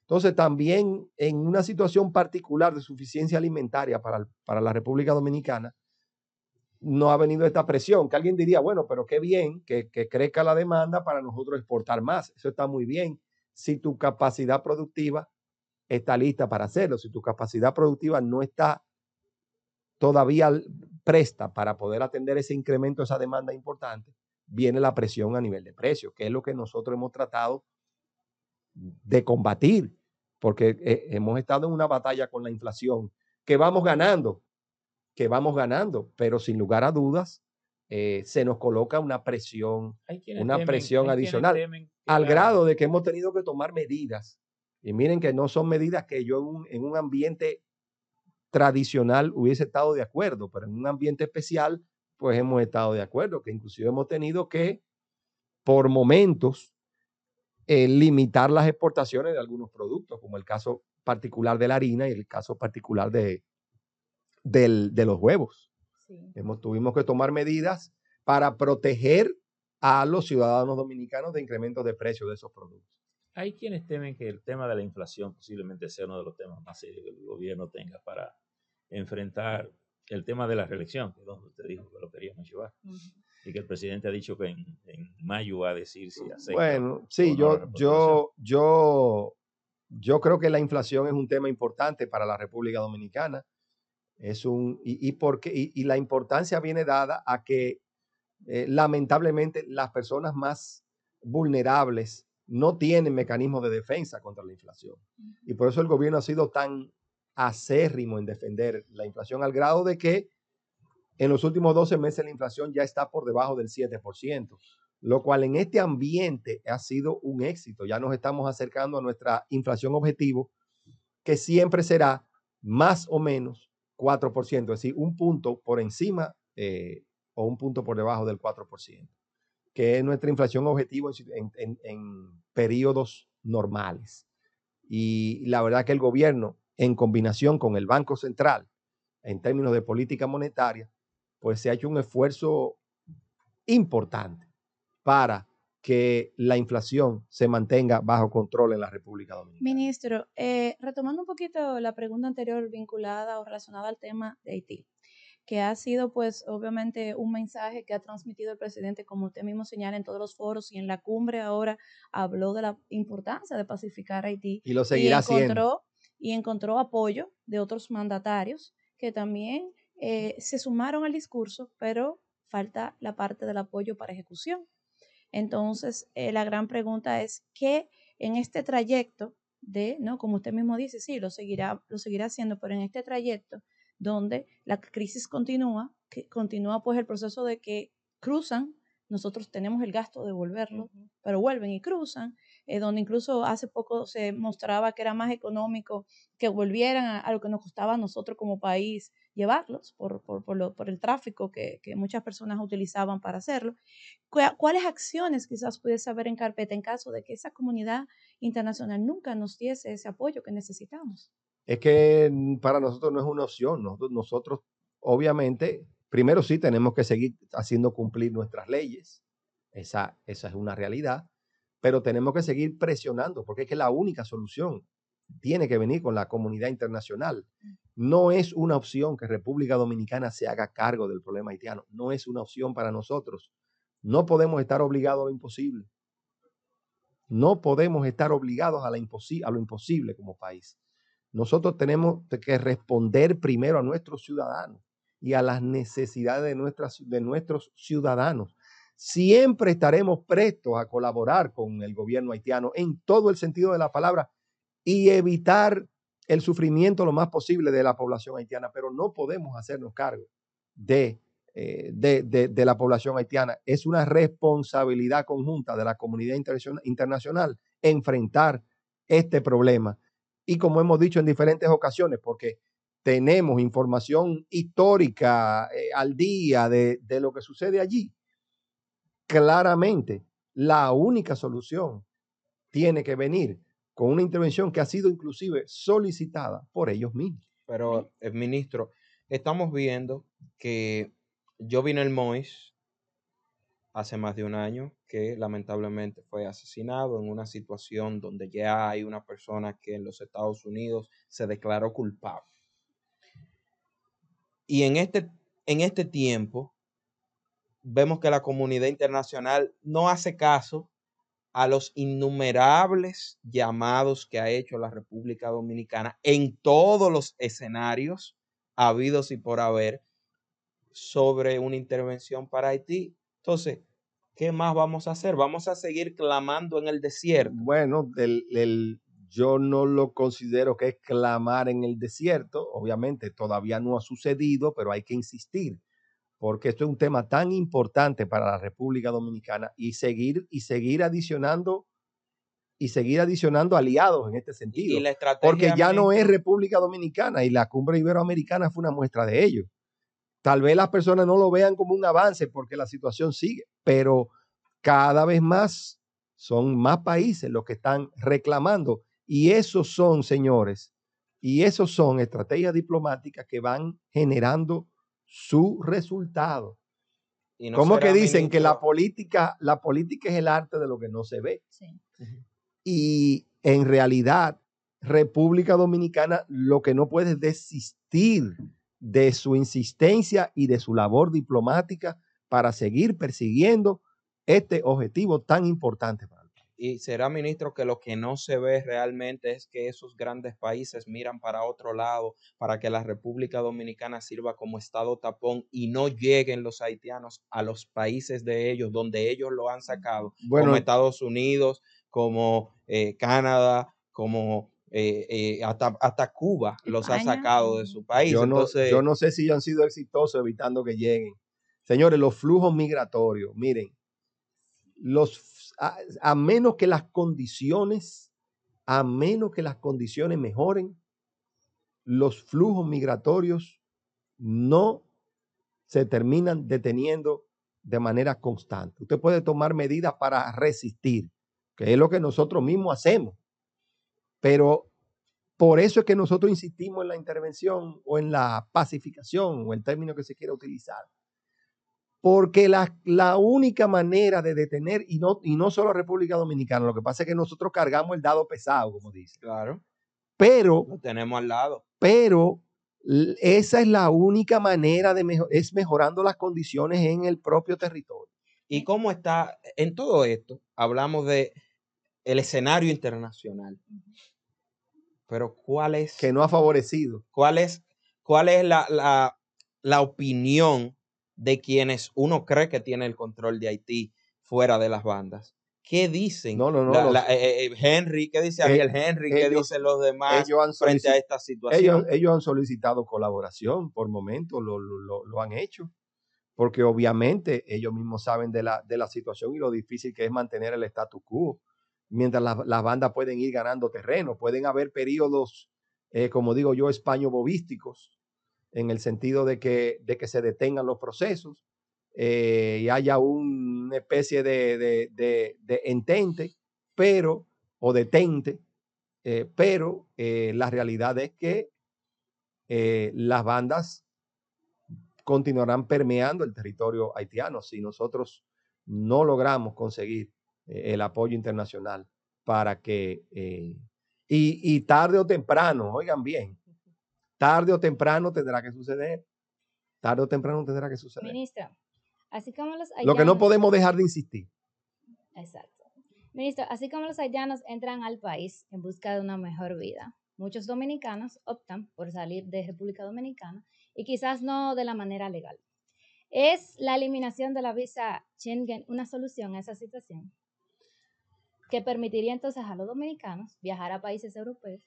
Entonces, también en una situación particular de suficiencia alimentaria para la República Dominicana, no ha venido esta presión, que alguien diría, bueno, pero qué bien que crezca la demanda para nosotros exportar más. Eso está muy bien si tu capacidad productiva está lista para hacerlo. Si tu capacidad productiva no está todavía presta para poder atender ese incremento, esa demanda importante, viene la presión a nivel de precios, que es lo que nosotros hemos tratado de combatir, porque hemos estado en una batalla con la inflación que vamos ganando, pero sin lugar a dudas se nos coloca una presión adicional, al grado de que hemos tenido que tomar medidas. Y miren que no son medidas que yo en un ambiente tradicional hubiese estado de acuerdo, pero en un ambiente especial, pues hemos estado de acuerdo, que inclusive hemos tenido que, por momentos, limitar las exportaciones de algunos productos, como el caso particular de la harina y el caso particular de los huevos. Sí. Tuvimos que tomar medidas para proteger a los ciudadanos dominicanos de incrementos de precios de esos productos. Hay quienes temen que el tema de la inflación posiblemente sea uno de los temas más serios que el gobierno tenga para enfrentar el tema de la reelección, que es donde usted dijo que lo queríamos llevar. Y que el presidente ha dicho que en mayo va a decir si acepta. Bueno, sí, yo creo que la inflación es un tema importante para la República Dominicana. Y la importancia viene dada a que lamentablemente las personas más vulnerables no tienen mecanismos de defensa contra la inflación. Y por eso el gobierno ha sido tan acérrimo en defender la inflación, al grado de que en los últimos 12 meses la inflación ya está por debajo del 7%, lo cual en este ambiente ha sido un éxito. Ya nos estamos acercando a nuestra inflación objetivo, que siempre será más o menos 4%, es decir, un punto por encima o un punto por debajo del 4%, que es nuestra inflación objetivo en periodos normales. Y la verdad que el gobierno, en combinación con el Banco Central, en términos de política monetaria, pues se ha hecho un esfuerzo importante para que la inflación se mantenga bajo control en la República Dominicana. Ministro, retomando un poquito la pregunta anterior vinculada o relacionada al tema de Haití, que ha sido pues obviamente un mensaje que ha transmitido el presidente, como usted mismo señala, en todos los foros y en la cumbre ahora habló de la importancia de pacificar Haití. Y lo seguirá haciendo. y encontró apoyo de otros mandatarios que también se sumaron al discurso, pero falta la parte del apoyo para ejecución. Entonces, la gran pregunta es que en este trayecto ¿no? Como usted mismo dice, sí, lo seguirá haciendo, pero en este trayecto donde la crisis continúa, que continúa pues el proceso de que cruzan, nosotros tenemos el gasto de devolverlo, pero vuelven y cruzan, donde incluso hace poco se mostraba que era más económico que volvieran a lo que nos costaba a nosotros como país llevarlos por el tráfico que muchas personas utilizaban para hacerlo. ¿Cuáles acciones quizás pudiese haber en carpeta en caso de que esa comunidad internacional nunca nos diese ese apoyo que necesitamos? Es que para nosotros no es una opción. Nosotros obviamente, primero sí tenemos que seguir haciendo cumplir nuestras leyes. Esa es una realidad. Pero tenemos que seguir presionando, porque es que la única solución tiene que venir con la comunidad internacional. No es una opción que República Dominicana se haga cargo del problema haitiano. No es una opción para nosotros. No podemos estar obligados a lo imposible. No podemos estar obligados a lo imposible como país. Nosotros tenemos que responder primero a nuestros ciudadanos y a las necesidades de nuestros ciudadanos. Siempre estaremos prestos a colaborar con el gobierno haitiano en todo el sentido de la palabra y evitar el sufrimiento lo más posible de la población haitiana, pero no podemos hacernos cargo de la población haitiana. Es una responsabilidad conjunta de la comunidad internacional enfrentar este problema. Y como hemos dicho en diferentes ocasiones, porque tenemos información histórica al día de lo que sucede allí, claramente la única solución tiene que venir con una intervención que ha sido inclusive solicitada por ellos mismos. Pero, ministro, estamos viendo que Jovenel Moïse hace más de un año que lamentablemente fue asesinado en una situación donde ya hay una persona que en los Estados Unidos se declaró culpable. Y en este tiempo vemos que la comunidad internacional no hace caso a los innumerables llamados que ha hecho la República Dominicana en todos los escenarios habidos y por haber sobre una intervención para Haití. Entonces, ¿qué más vamos a hacer? ¿Vamos a seguir clamando en el desierto? Bueno, yo no lo considero que es clamar en el desierto. Obviamente todavía no ha sucedido, pero hay que insistir, porque esto es un tema tan importante para la República Dominicana y seguir adicionando aliados en este sentido. Y la estrategia, porque ya no es República Dominicana, y la cumbre iberoamericana fue una muestra de ello. Tal vez las personas no lo vean como un avance porque la situación sigue, pero cada vez más son más países los que están reclamando, y esos son, señores, estrategias diplomáticas que van generando su resultado. Y no ¿Cómo será, que dicen, ministro, que la política es el arte de lo que no se ve? Sí. Y en realidad, República Dominicana lo que no puede es desistir de su insistencia y de su labor diplomática para seguir persiguiendo este objetivo tan importante para el país. Y será, ministro, que lo que no se ve realmente es que esos grandes países miran para otro lado para que la República Dominicana sirva como estado tapón y no lleguen los haitianos a los países de ellos, donde ellos lo han sacado, como Estados Unidos, como Canadá, como hasta Cuba los ha sacado de su país. Yo no sé si han sido exitosos evitando que lleguen. Señores, los flujos migratorios, miren, a menos que las condiciones mejoren, los flujos migratorios no se terminan deteniendo de manera constante. Usted puede tomar medidas para resistir, que es lo que nosotros mismos hacemos, pero por eso es que nosotros insistimos en la intervención o en la pacificación o el término que se quiera utilizar. Porque la única manera de detener, y no solo República Dominicana, lo que pasa es que nosotros cargamos el dado pesado, como dice. Claro. Pero lo tenemos al lado. Pero esa es la única manera es mejorando las condiciones en el propio territorio. ¿Y cómo está en todo esto? Hablamos de el escenario internacional. Pero ¿cuál es, que no ha favorecido. cuál es, cuál es la opinión de quienes uno cree que tiene el control de Haití fuera de las bandas? ¿Qué dicen? No, Henry, ¿qué dice Ariel Henry? ¿Qué ellos, dicen los demás ellos han frente a solicitado, esta situación? ellos han solicitado colaboración por momentos, lo han hecho, porque obviamente ellos mismos saben de la situación y lo difícil que es mantener el status quo, mientras las bandas pueden ir ganando terreno. Pueden haber periodos, como digo yo, españo-bobísticos, en el sentido de que se detengan los procesos y haya una especie de entente, o detente, pero la realidad es que las bandas continuarán permeando el territorio haitiano si nosotros no logramos conseguir el apoyo internacional para que, y tarde o temprano, oigan bien, tarde o temprano tendrá que suceder, tarde o temprano tendrá que suceder. Ministro, así como los Lo que no haitianos, podemos dejar de insistir. exacto. Ministro, así como los haitianos entran al país en busca de una mejor vida, muchos dominicanos optan por salir de República Dominicana y quizás no de la manera legal. ¿Es la eliminación de la visa Schengen una solución a esa situación? Que permitiría entonces a los dominicanos viajar a países europeos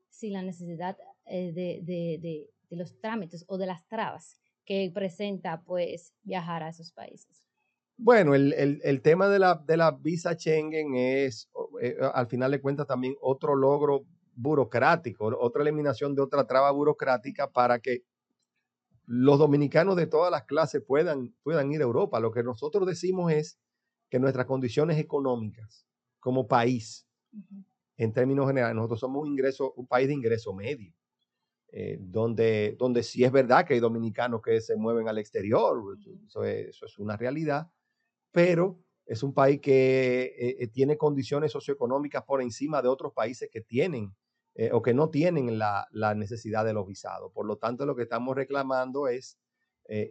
sin la necesidad de los trámites o de las trabas que presenta pues viajar a esos países. Bueno, el tema de la visa Schengen es, al final de cuentas, también otro logro burocrático, otra eliminación de otra traba burocrática para que los dominicanos de todas las clases puedan ir a Europa. Lo que nosotros decimos es que nuestras condiciones económicas como país, en términos generales, nosotros somos un país de ingreso medio, donde sí es verdad que hay dominicanos que se mueven al exterior, eso es una realidad, pero es un país que tiene condiciones socioeconómicas por encima de otros países que tienen o que no tienen la necesidad de los visados. Por lo tanto, lo que estamos reclamando es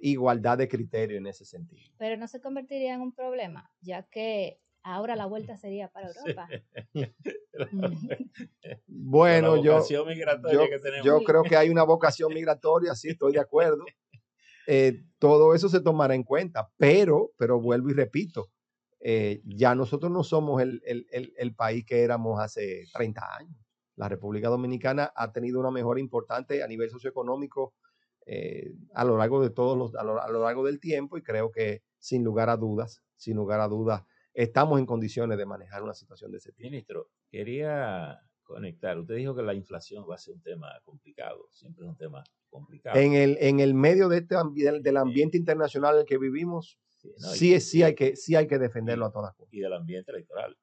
igualdad de criterio en ese sentido. Pero no se convertiría en un problema, ya que ahora la vuelta sería para Europa. Bueno, yo Sí. creo que hay una vocación migratoria, sí, estoy de acuerdo. Todo eso se tomará en cuenta, pero vuelvo y repito, ya nosotros no somos el país que éramos hace 30 años. La República Dominicana ha tenido una mejora importante a nivel socioeconómico a lo largo de a lo largo del tiempo, y creo que sin lugar a dudas, estamos en condiciones de manejar una situación de ese tipo. Ministro, quería conectar. Usted dijo que la inflación va a ser un tema complicado, siempre es un tema complicado. En el medio de del ambiente internacional en el que vivimos, sí hay que defenderlo a todas costas. Y del ambiente electoral.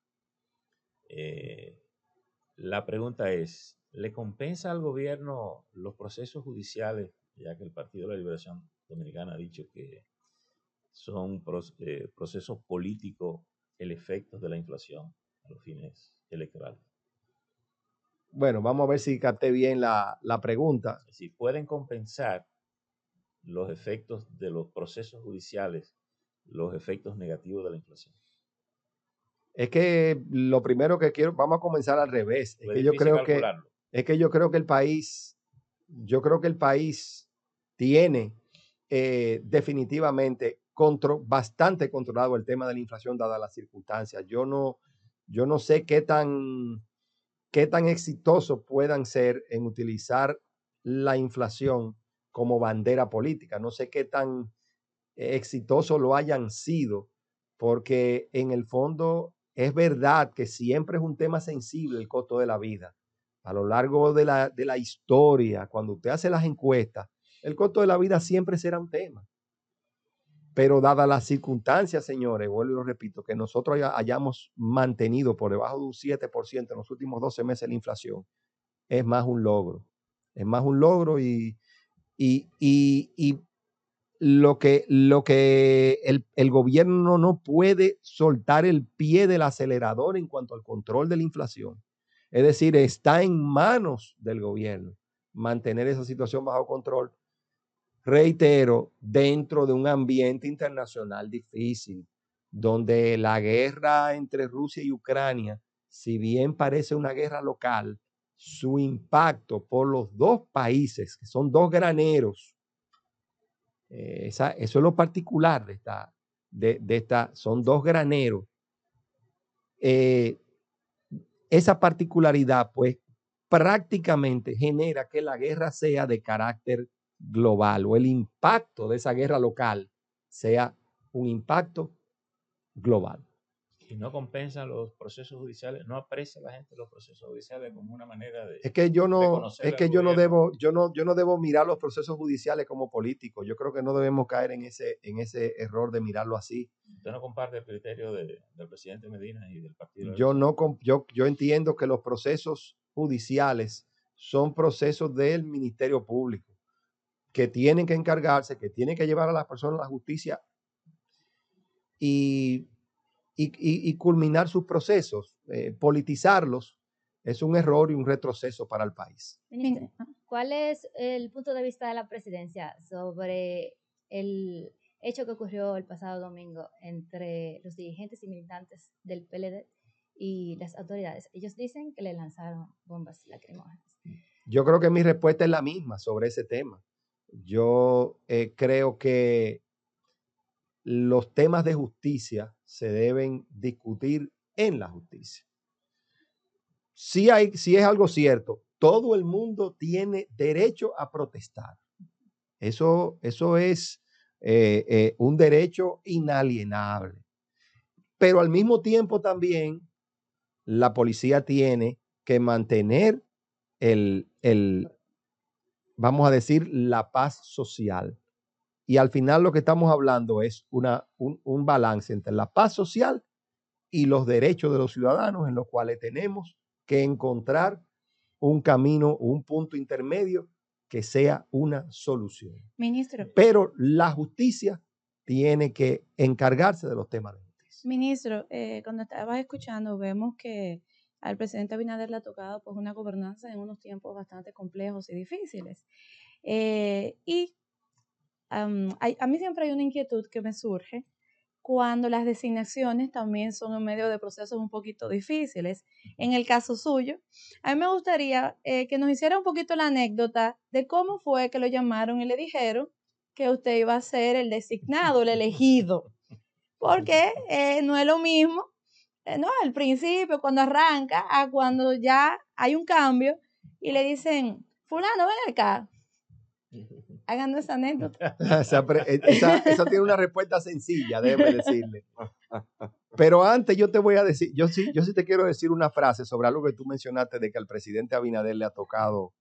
La pregunta es, ¿le compensa al gobierno los procesos judiciales, ya que el Partido de la Liberación Dominicana ha dicho que son procesos políticos el efecto de la inflación a los fines electorales? Bueno, vamos a ver si capté bien la pregunta. Si pueden compensar los efectos de los procesos judiciales, los efectos negativos de la inflación. Es que lo primero que quiero, vamos a comenzar al revés. Es que yo creo que el país tiene definitivamente bastante controlado el tema de la inflación dadas las circunstancias. Yo no sé qué tan exitosos puedan ser en utilizar la inflación como bandera política. No sé qué tan exitosos lo hayan sido, porque en el fondo es verdad que siempre es un tema sensible el costo de la vida. A lo largo de la historia, cuando usted hace las encuestas, el costo de la vida siempre será un tema. Pero dadas las circunstancias, señores, vuelvo y lo repito, que nosotros hayamos mantenido por debajo de un 7% en los últimos 12 meses la inflación, es más un logro. Es más un logro y lo que el gobierno no puede soltar el pie del acelerador en cuanto al control de la inflación. Es decir, está en manos del gobierno mantener esa situación bajo control. Reitero, dentro de un ambiente internacional difícil, donde la guerra entre Rusia y Ucrania, si bien parece una guerra local, su impacto por los dos países, que son dos graneros. Eso es lo particular de esta, son dos graneros. Esa particularidad, pues, prácticamente genera que la guerra sea de carácter global, o el impacto de esa guerra local sea un impacto global. Y no compensan los procesos judiciales, no aprecia la gente los procesos judiciales como una manera de Es que yo no gobierno. debo mirar los procesos judiciales como políticos. Yo creo que no debemos caer en ese error de mirarlo así. ¿Usted no comparte el criterio del presidente Medina y del partido? Yo entiendo que los procesos judiciales son procesos del Ministerio Público, que tienen que encargarse, que tienen que llevar a las personas a la justicia y culminar sus procesos. Politizarlos es un error y un retroceso para el país. Ministro, ¿cuál es el punto de vista de la presidencia sobre el hecho que ocurrió el pasado domingo entre los dirigentes y militantes del PLD y las autoridades? Ellos dicen que le lanzaron bombas lacrimógenas. Yo creo que mi respuesta es la misma sobre ese tema. Yo creo que los temas de justicia se deben discutir en la justicia. Si es algo cierto, todo el mundo tiene derecho a protestar. Eso es un derecho inalienable. Pero al mismo tiempo también la policía tiene que mantener vamos a decir, la paz social. Y al final lo que estamos hablando es un balance entre la paz social y los derechos de los ciudadanos, en los cuales tenemos que encontrar un camino, un punto intermedio que sea una solución. Ministro. Pero la justicia tiene que encargarse de los temas de justicia. Ministro, cuando estabas escuchando, vemos que al presidente Abinader le ha tocado pues, una gobernanza en unos tiempos bastante complejos y difíciles. A mí siempre hay una inquietud que me surge cuando las designaciones también son en medio de procesos un poquito difíciles. En el caso suyo, a mí me gustaría que nos hiciera un poquito la anécdota de cómo fue que lo llamaron y le dijeron que usted iba a ser el designado, el elegido, porque no es lo mismo, no, al principio, cuando arranca, a cuando ya hay un cambio y le dicen, fulano, ven acá. Hagan esa anécdota. Esa tiene una respuesta sencilla, déjeme decirle. Pero antes yo te voy a decir, yo sí te quiero decir una frase sobre algo que tú mencionaste de que al presidente Abinader le ha tocado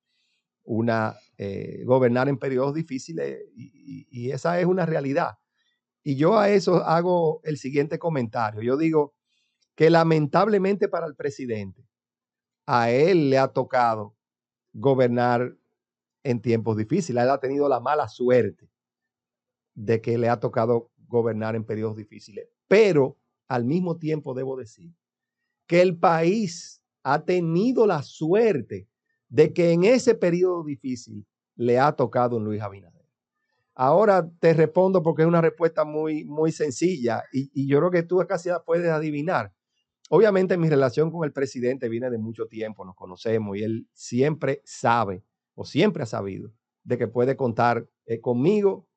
gobernar en periodos difíciles y esa es una realidad. Y yo a eso hago el siguiente comentario. Yo digo que lamentablemente para el presidente, a él le ha tocado gobernar en tiempos difíciles. Él ha tenido la mala suerte de que le ha tocado gobernar en periodos difíciles. Pero al mismo tiempo debo decir que el país ha tenido la suerte de que en ese periodo difícil le ha tocado a Luis Abinader. Ahora te respondo porque es una respuesta muy, muy sencilla y yo creo que tú casi la puedes adivinar. Obviamente mi relación con el presidente viene de mucho tiempo, nos conocemos y él siempre sabe o siempre ha sabido de que puede contar conmigo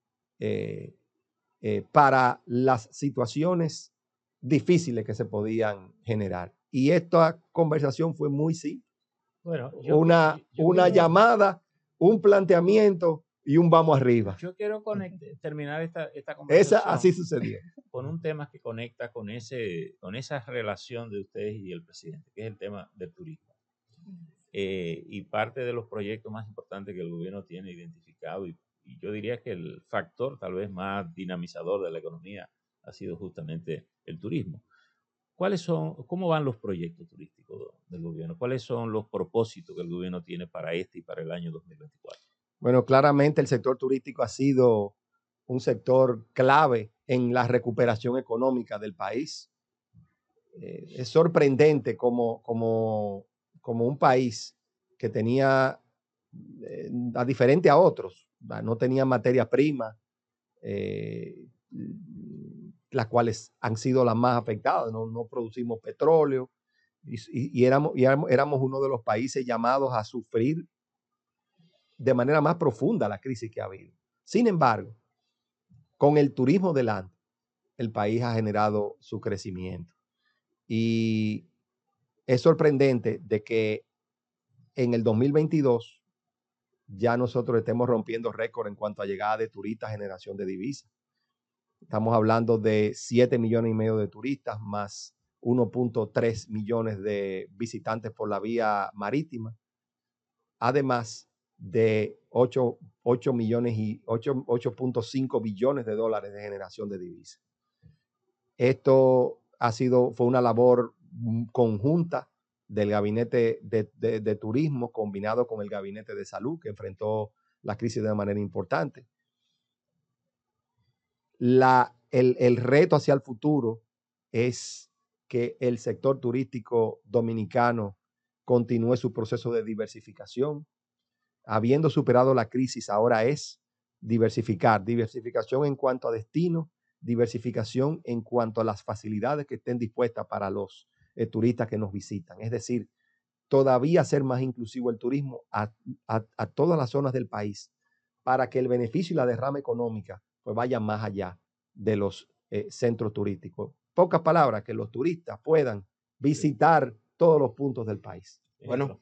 para las situaciones difíciles que se podían generar. Y esta conversación fue muy simple. Bueno, una llamada, un planteamiento y un vamos arriba. Yo quiero terminar esta conversación. Así sucedió. Con un tema que conecta con esa relación de ustedes y el presidente, que es el tema del turismo. Y parte de los proyectos más importantes que el gobierno tiene identificado y yo diría que el factor tal vez más dinamizador de la economía ha sido justamente el turismo. ¿Cómo van los proyectos turísticos del gobierno? ¿Cuáles son los propósitos que el gobierno tiene para este y para el año 2024? Bueno, claramente el sector turístico ha sido un sector clave en la recuperación económica del país. Es sorprendente como un país que tenía, a diferente a otros, no tenía materia prima, las cuales han sido las más afectadas. No producimos petróleo, éramos uno de los países llamados a sufrir de manera más profunda la crisis que ha habido. Sin embargo, con el turismo delante, el país ha generado su crecimiento. Y es sorprendente de que en el 2022 ya nosotros estemos rompiendo récord en cuanto a llegada de turistas, generación de divisas. Estamos hablando de 7,5 millones de turistas más 1.3 millones de visitantes por la vía marítima, además de 8,5 billones de dólares de generación de divisas. Esto fue una labor conjunta del gabinete de turismo combinado con el gabinete de salud, que enfrentó la crisis de manera importante. El reto hacia el futuro es que el sector turístico dominicano continúe su proceso de diversificación. Habiendo superado la crisis, ahora es diversificación en cuanto a destino, diversificación en cuanto a las facilidades que estén dispuestas para los turistas que nos visitan. Es decir, todavía hacer más inclusivo el turismo a todas las zonas del país para que el beneficio y la derrama económica pues vayan más allá de los centros turísticos. Pocas palabras, que los turistas puedan visitar todos los puntos del país. Bueno,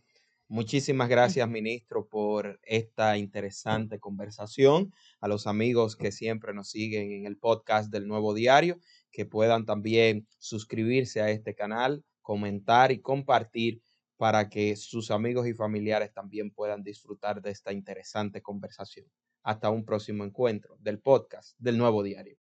muchísimas gracias, ministro, por esta interesante conversación. A los amigos que siempre nos siguen en el podcast del Nuevo Diario, que puedan también suscribirse a este canal, comentar y compartir para que sus amigos y familiares también puedan disfrutar de esta interesante conversación. Hasta un próximo encuentro del podcast del Nuevo Diario.